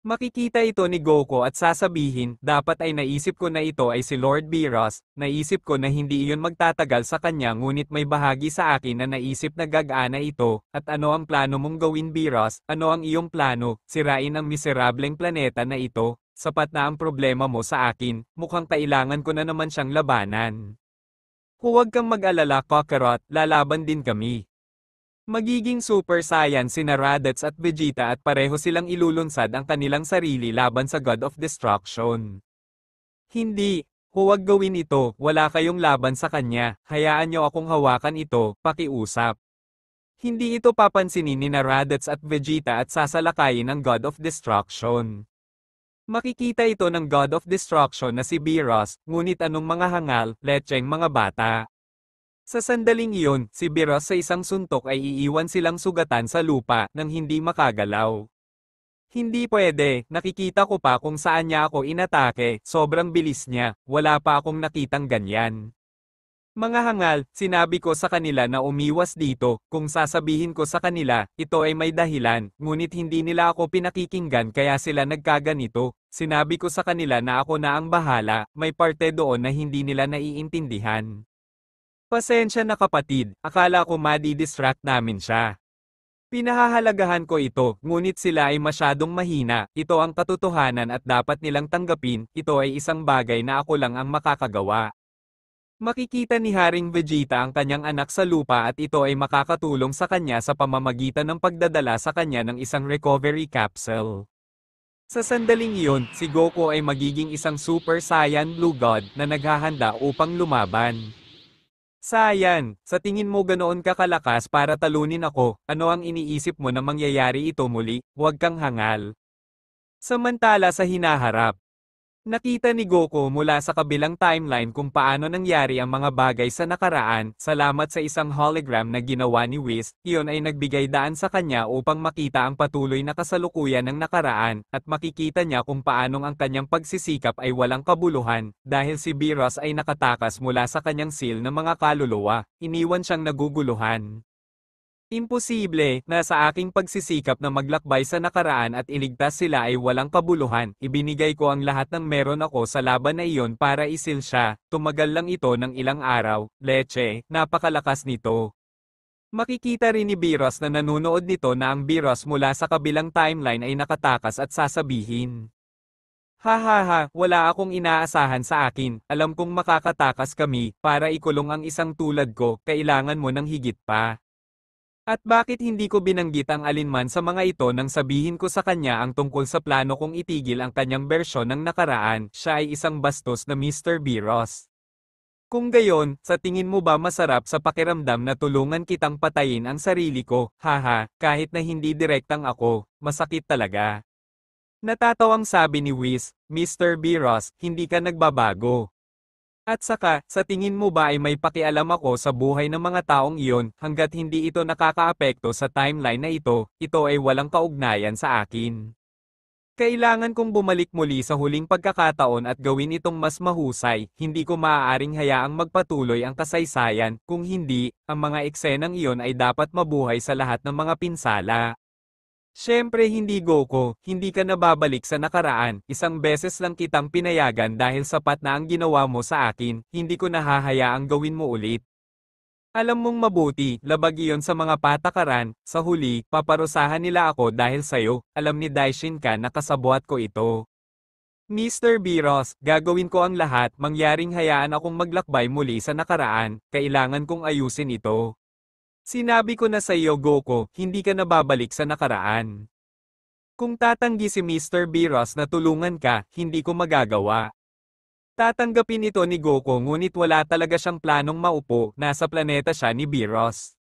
Makikita ito ni Goku at sasabihin, dapat ay naisip ko na ito ay si Lord Biros, naisip ko na hindi iyon magtatagal sa kanya ngunit may bahagi sa akin na naisip na gagana ito, at ano ang plano mong gawin Biros, ano ang iyong plano, sirain ang miserableng planeta na ito, sapat na ang problema mo sa akin, mukhang kailangan ko na naman siyang labanan. Huwag kang mag-alala Kakarot, lalaban din kami. Magiging Super Saiyan sina Raditz at Vegeta at pareho silang ilulunsad ang kanilang sarili laban sa God of Destruction. Hindi, huwag gawin ito, wala kayong laban sa kanya, hayaan niyo akong hawakan ito, pakiusap. Hindi ito papansinin ni Raditz at Vegeta at sasalakayin ang God of Destruction. Makikita ito ng God of Destruction na si Biros, ngunit anong mga hangal, lecheng mga bata. Sa sandaling iyon, si Biros sa isang suntok ay iiwan silang sugatan sa lupa nang hindi makagalaw. Hindi pwede, nakikita ko pa kung saan niya ako inatake, sobrang bilis niya, wala pa akong nakitang ganyan. Mga hangal, sinabi ko sa kanila na umiwas dito, kung sasabihin ko sa kanila, ito ay may dahilan, ngunit hindi nila ako pinakikinggan kaya sila nagkaganito. Sinabi ko sa kanila na ako na ang bahala, may parte doon na hindi nila naiintindihan. Pasensya na kapatid, akala ko madi-distract namin siya. Pinahahalagahan ko ito, ngunit sila ay masyadong mahina, ito ang katotohanan at dapat nilang tanggapin, ito ay isang bagay na ako lang ang makakagawa. Makikita ni Haring Vegeta ang kanyang anak sa lupa at ito ay makakatulong sa kanya sa pamamagitan ng pagdadala sa kanya ng isang recovery capsule. Sa sandaling iyon, si Goku ay magiging isang Super Saiyan Blue God na naghahanda upang lumaban. Saiyan, sa tingin mo ganoon ka kalakas para talunin ako, ano ang iniisip mo na mangyayari ito muli, huwag kang hangal. Samantala sa hinaharap, nakita ni Goku mula sa kabilang timeline kung paano nangyari ang mga bagay sa nakaraan, salamat sa isang hologram na ginawa ni Whis, iyon ay nagbigay daan sa kanya upang makita ang patuloy na kasalukuyan ng nakaraan, at makikita niya kung paanong ang kanyang pagsisikap ay walang kabuluhan, dahil si Beerus ay nakatakas mula sa kanyang seal ng mga kaluluwa, iniwan siyang naguguluhan. Imposible na sa aking pagsisikap na maglakbay sa nakaraan at iligtas sila ay walang kabuluhan, ibinigay ko ang lahat ng meron ako sa laban na iyon para isil siya, tumagal lang ito ng ilang araw, leche, napakalakas nito. Makikita rin ni Beerus na nanunood nito na ang Beerus mula sa kabilang timeline ay nakatakas at sasabihin. Hahaha, wala akong inaasahan sa akin, alam kong makakatakas kami, para ikulong ang isang tulad ko, kailangan mo ng higit pa. At bakit hindi ko binanggit ang alinman sa mga ito nang sabihin ko sa kanya ang tungkol sa plano kong itigil ang kanyang bersyon ng nakaraan, siya ay isang bastos na Mr. Beerus. Kung gayon, sa tingin mo ba masarap sa pakiramdam na tulungan kitang patayin ang sarili ko, haha, kahit na hindi direktang ako, masakit talaga. Natatawang sabi ni Whis, Mr. Beerus, hindi ka nagbabago. At saka, sa tingin mo ba ay may pakialam ako sa buhay ng mga taong iyon, hanggat hindi ito nakakaapekto sa timeline na ito ay walang kaugnayan sa akin. Kailangan kong bumalik muli sa huling pagkakataon at gawin itong mas mahusay, hindi ko maaaring hayaang magpatuloy ang kasaysayan, kung hindi, ang mga eksenang iyon ay dapat mabuhay sa lahat ng mga pinsala. Siyempre hindi Goku, hindi ka nababalik sa nakaraan, isang beses lang kitang pinayagan dahil sapat na ang ginawa mo sa akin, hindi ko nahahayaang gawin mo ulit. Alam mong mabuti, labag iyon sa mga patakaran, sa huli, paparusahan nila ako dahil sayo, alam ni Daishinka na kasabwat ko ito. Mr. Beerus, gagawin ko ang lahat, mangyaring hayaan akong maglakbay muli sa nakaraan, kailangan kong ayusin ito. Sinabi ko na sa iyo Goku, hindi ka nababalik sa nakaraan. Kung tatanggi si Mr. Beerus na tulungan ka, hindi ko magagawa. Tatanggapin ito ni Goku ngunit wala talaga siyang planong maupo, nasa planeta siya ni Beerus.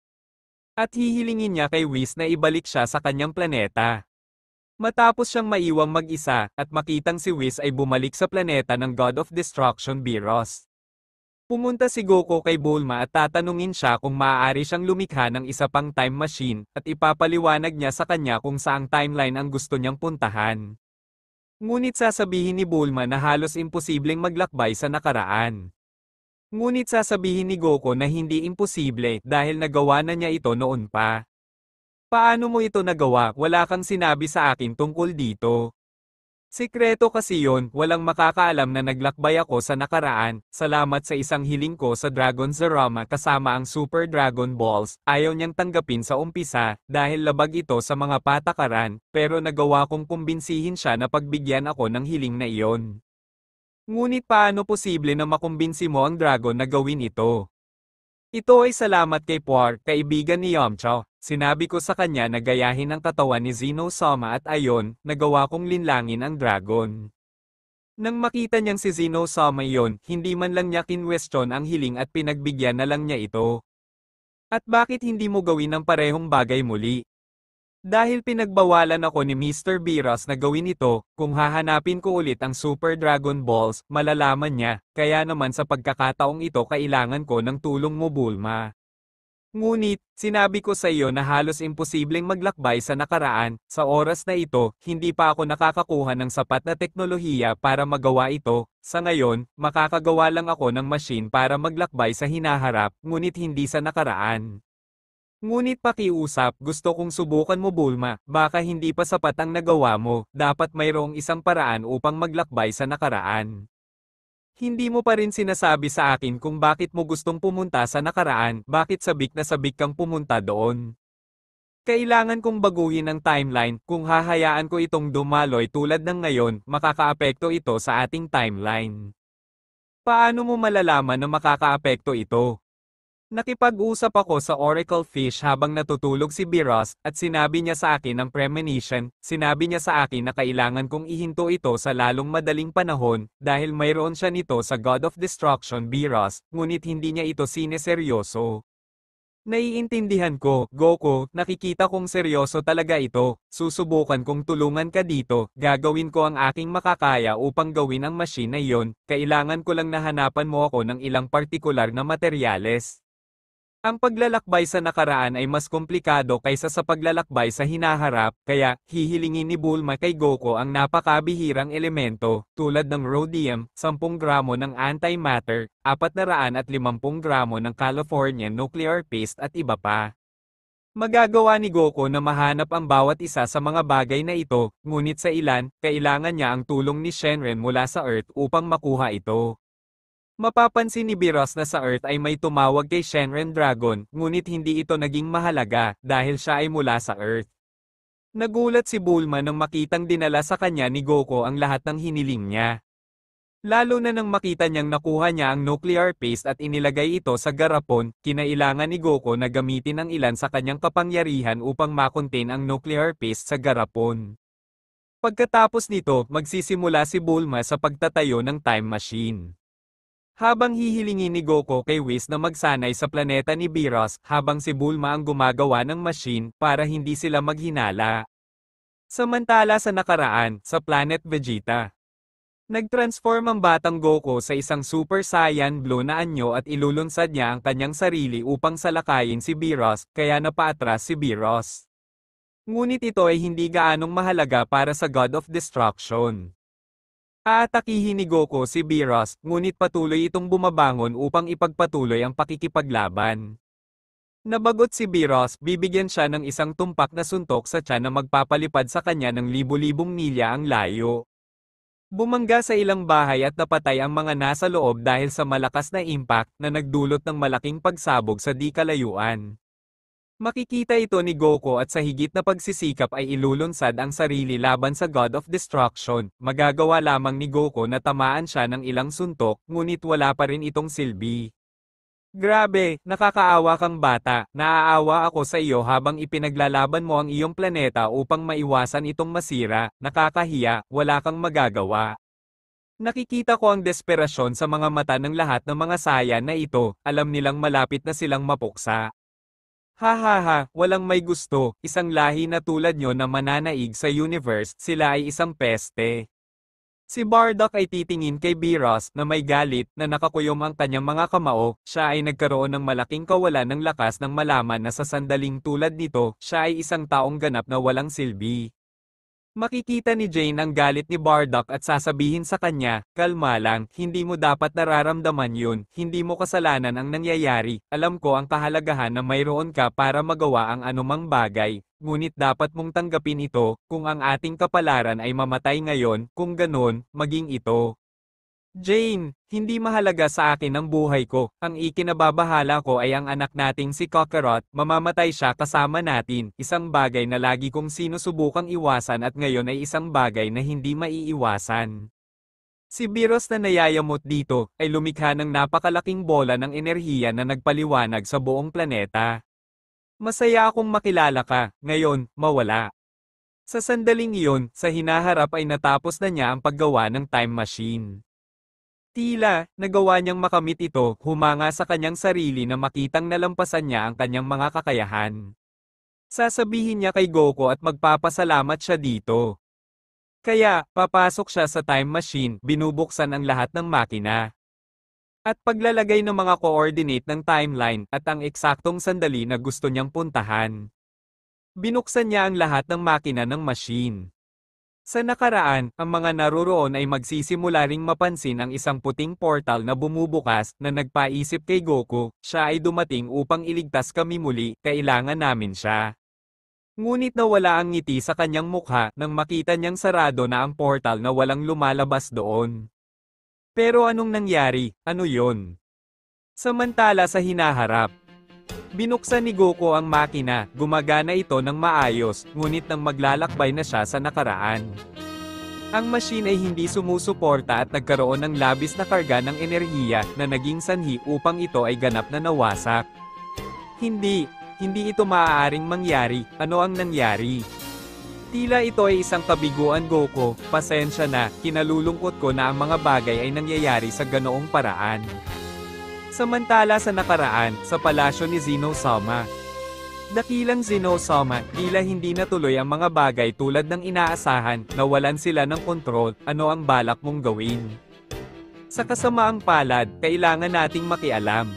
At hihilingin niya kay Whis na ibalik siya sa kanyang planeta. Matapos siyang maiwang mag-isa, at makitang si Whis ay bumalik sa planeta ng God of Destruction Beerus. Pumunta si Goku kay Bulma at tatanungin siya kung maaari siyang lumikha ng isa pang time machine, at ipapaliwanag niya sa kanya kung saang timeline ang gusto niyang puntahan. Ngunit sasabihin ni Bulma na halos imposibleng maglakbay sa nakaraan. Ngunit sasabihin ni Goku na hindi imposible dahil nagawa na niya ito noon pa. Paano mo ito nagawa? Wala kang sinabi sa akin tungkol dito. Sikreto kasi yon, walang makakaalam na naglakbay ako sa nakaraan, salamat sa isang hiling ko sa Dragon Zerama kasama ang Super Dragon Balls, ayaw niyang tanggapin sa umpisa, dahil labag ito sa mga patakaran, pero nagawa kong kumbinsihin siya na pagbigyan ako ng hiling na iyon. Ngunit paano posible na makumbinsi mo ang dragon na gawin ito? Ito ay salamat kay Puar, kaibigan ni Yamcha. Sinabi ko sa kanya na gayahin ang katawan ni Zeno Sama at ayon, nagawa kong linlangin ang dragon. Nang makita niyang si Zeno Sama iyon, hindi man lang niya kinwestiyon ang hiling at pinagbigyan na lang niya ito. At bakit hindi mo gawin ang parehong bagay muli? Dahil pinagbawalan ako ni Mr. Beerus na gawin ito, kung hahanapin ko ulit ang Super Dragon Balls, malalaman niya, kaya naman sa pagkakataong ito kailangan ko ng tulong mo Bulma. Ngunit, sinabi ko sa iyo na halos imposibleng maglakbay sa nakaraan, sa oras na ito, hindi pa ako nakakakuha ng sapat na teknolohiya para magawa ito. Sa ngayon, makakagawa lang ako ng machine para maglakbay sa hinaharap, ngunit hindi sa nakaraan. Ngunit pakiusap, gusto kong subukan mo Bulma, baka hindi pa sapat ang nagawa mo, dapat mayroong isang paraan upang maglakbay sa nakaraan. Hindi mo pa rin sinasabi sa akin kung bakit mo gustong pumunta sa nakaraan, bakit sabik na sabik kang pumunta doon. Kailangan kong baguhin ang timeline, kung hahayaan ko itong dumaloy tulad ng ngayon, makakaapekto ito sa ating timeline. Paano mo malalaman na makakaapekto ito? Nakipag-usap ako sa Oracle Fish habang natutulog si Biros, at sinabi niya sa akin ang premonition, sinabi niya sa akin na kailangan kong ihinto ito sa lalong madaling panahon, dahil mayroon siya nito sa God of Destruction Biros, ngunit hindi niya ito sineseryoso. Naiintindihan ko, Goku, nakikita kong seryoso talaga ito, susubukan kong tulungan ka dito, gagawin ko ang aking makakaya upang gawin ang machine na iyon, kailangan ko lang na hanapan mo ako ng ilang partikular na materyales. Ang paglalakbay sa nakaraan ay mas komplikado kaysa sa paglalakbay sa hinaharap, kaya hihilingin ni Bulma kay Goku ang napakabihirang elemento, tulad ng rhodium, 10 gramo ng antimatter, 450 gramo ng Californian nuclear paste at iba pa. Magagawa ni Goku na mahanap ang bawat isa sa mga bagay na ito, ngunit sa ilan, kailangan niya ang tulong ni Shenron mula sa Earth upang makuha ito. Mapapansin ni Biros na sa Earth ay may tumawag kay Shenron Dragon, ngunit hindi ito naging mahalaga dahil siya ay mula sa Earth. Nagulat si Bulma nang makitang dinala sa kanya ni Goku ang lahat ng hiniling niya. Lalo na nang makita niyang nakuha niya ang nuclear paste at inilagay ito sa garapon, kinailangan ni Goku na gamitin ang ilan sa kanyang kapangyarihan upang makontain ang nuclear paste sa garapon. Pagkatapos nito, magsisimula si Bulma sa pagtatayo ng time machine. Habang hihilingin ni Goku kay Whis na magsanay sa planeta ni Biros, habang si Bulma ang gumagawa ng machine para hindi sila maghinala. Samantala sa nakaraan, sa planet Vegeta, nag-transform ang batang Goku sa isang Super Saiyan Blue na anyo at ilulunsad niya ang kanyang sarili upang salakayin si Biros, kaya napaatras si Biros. Ngunit ito ay hindi gaanong mahalaga para sa God of Destruction. Aatakihin ni Goku si Biros, ngunit patuloy itong bumabangon upang ipagpatuloy ang pakikipaglaban. Nabagot si Biros, bibigyan siya ng isang tumpak na suntok sa tiyan na magpapalipad sa kanya ng libu-libong milya ang layo. Bumangga sa ilang bahay at napatay ang mga nasa loob dahil sa malakas na impact na nagdulot ng malaking pagsabog sa di kalayuan. Makikita ito ni Goku at sa higit na pagsisikap ay ilulunsad ang sarili laban sa God of Destruction. Magagawa lamang ni Goku na tamaan siya ng ilang suntok, ngunit wala pa rin itong silbi. Grabe, nakakaawa kang bata, naaawa ako sa iyo habang ipinaglalaban mo ang iyong planeta upang maiwasan itong masira, nakakahiya, wala kang magagawa. Nakikita ko ang desperasyon sa mga mata ng lahat ng mga Saiyan na ito, alam nilang malapit na silang mapuksa. Hahaha, walang may gusto, isang lahi na tulad nyo na mananaig sa universe, sila ay isang peste. Si Bardock ay titingin kay Biros na may galit na nakakuyom ang kanyang mga kamao, siya ay nagkaroon ng malaking kawalan ng lakas nang malaman na sa sandaling tulad nito, siya ay isang taong ganap na walang silbi. Makikita ni Jane ang galit ni Bardock at sasabihin sa kanya, kalma lang, hindi mo dapat nararamdaman yun, hindi mo kasalanan ang nangyayari, alam ko ang kahalagahan na mayroon ka para magawa ang anumang bagay, ngunit dapat mong tanggapin ito, kung ang ating kapalaran ay mamatay ngayon, kung ganon, maging ito. Jane, hindi mahalaga sa akin ang buhay ko, ang ikinababahala ko ay ang anak nating si Kakarot, mamamatay siya kasama natin, isang bagay na lagi kong sinusubukang iwasan at ngayon ay isang bagay na hindi maiiwasan. Si Biros na nayayamot dito, ay lumikha ng napakalaking bola ng enerhiya na nagpaliwanag sa buong planeta. Masaya akong makilala ka, ngayon, mawala. Sa sandaling iyon, sa hinaharap ay natapos na niya ang paggawa ng time machine. Tila, nagawa niyang makamit ito, humanga sa kanyang sarili na makitang nalampasan niya ang kanyang mga kakayahan. Sasabihin niya kay Goku at magpapasalamat siya dito. Kaya, papasok siya sa time machine, binubuksan ang lahat ng makina. At paglalagay ng mga coordinate ng timeline at ang eksaktong sandali na gusto niyang puntahan. Binuksan niya ang lahat ng makina ng machine. Sa nakaraan, ang mga naruroon ay magsisimula ring mapansin ang isang puting portal na bumubukas na nagpaisip kay Goku, siya ay dumating upang iligtas kami muli, kailangan namin siya. Ngunit nawala ang ngiti sa kanyang mukha nang makita niyang sarado na ang portal na walang lumalabas doon. Pero anong nangyari, ano yon? Samantala sa hinaharap, binuksan ni Goku ang makina, gumagana ito ng maayos, ngunit nang maglalakbay na siya sa nakaraan. Ang machine ay hindi sumusuporta at nagkaroon ng labis na karga ng enerhiya na naging sanhi upang ito ay ganap na nawasak. Hindi ito maaaring mangyari, ano ang nangyari? Tila ito ay isang kabiguan Goku, pasensya na, kinalulungkot ko na ang mga bagay ay nangyayari sa ganoong paraan. Samantala sa nakaraan, sa palasyo ni Zeno-sama. Dakilang Zeno-sama, tila hindi natuloy ang mga bagay tulad ng inaasahan, nawalan sila ng kontrol, ano ang balak mong gawin? Sa kasamaang palad, kailangan nating makialam.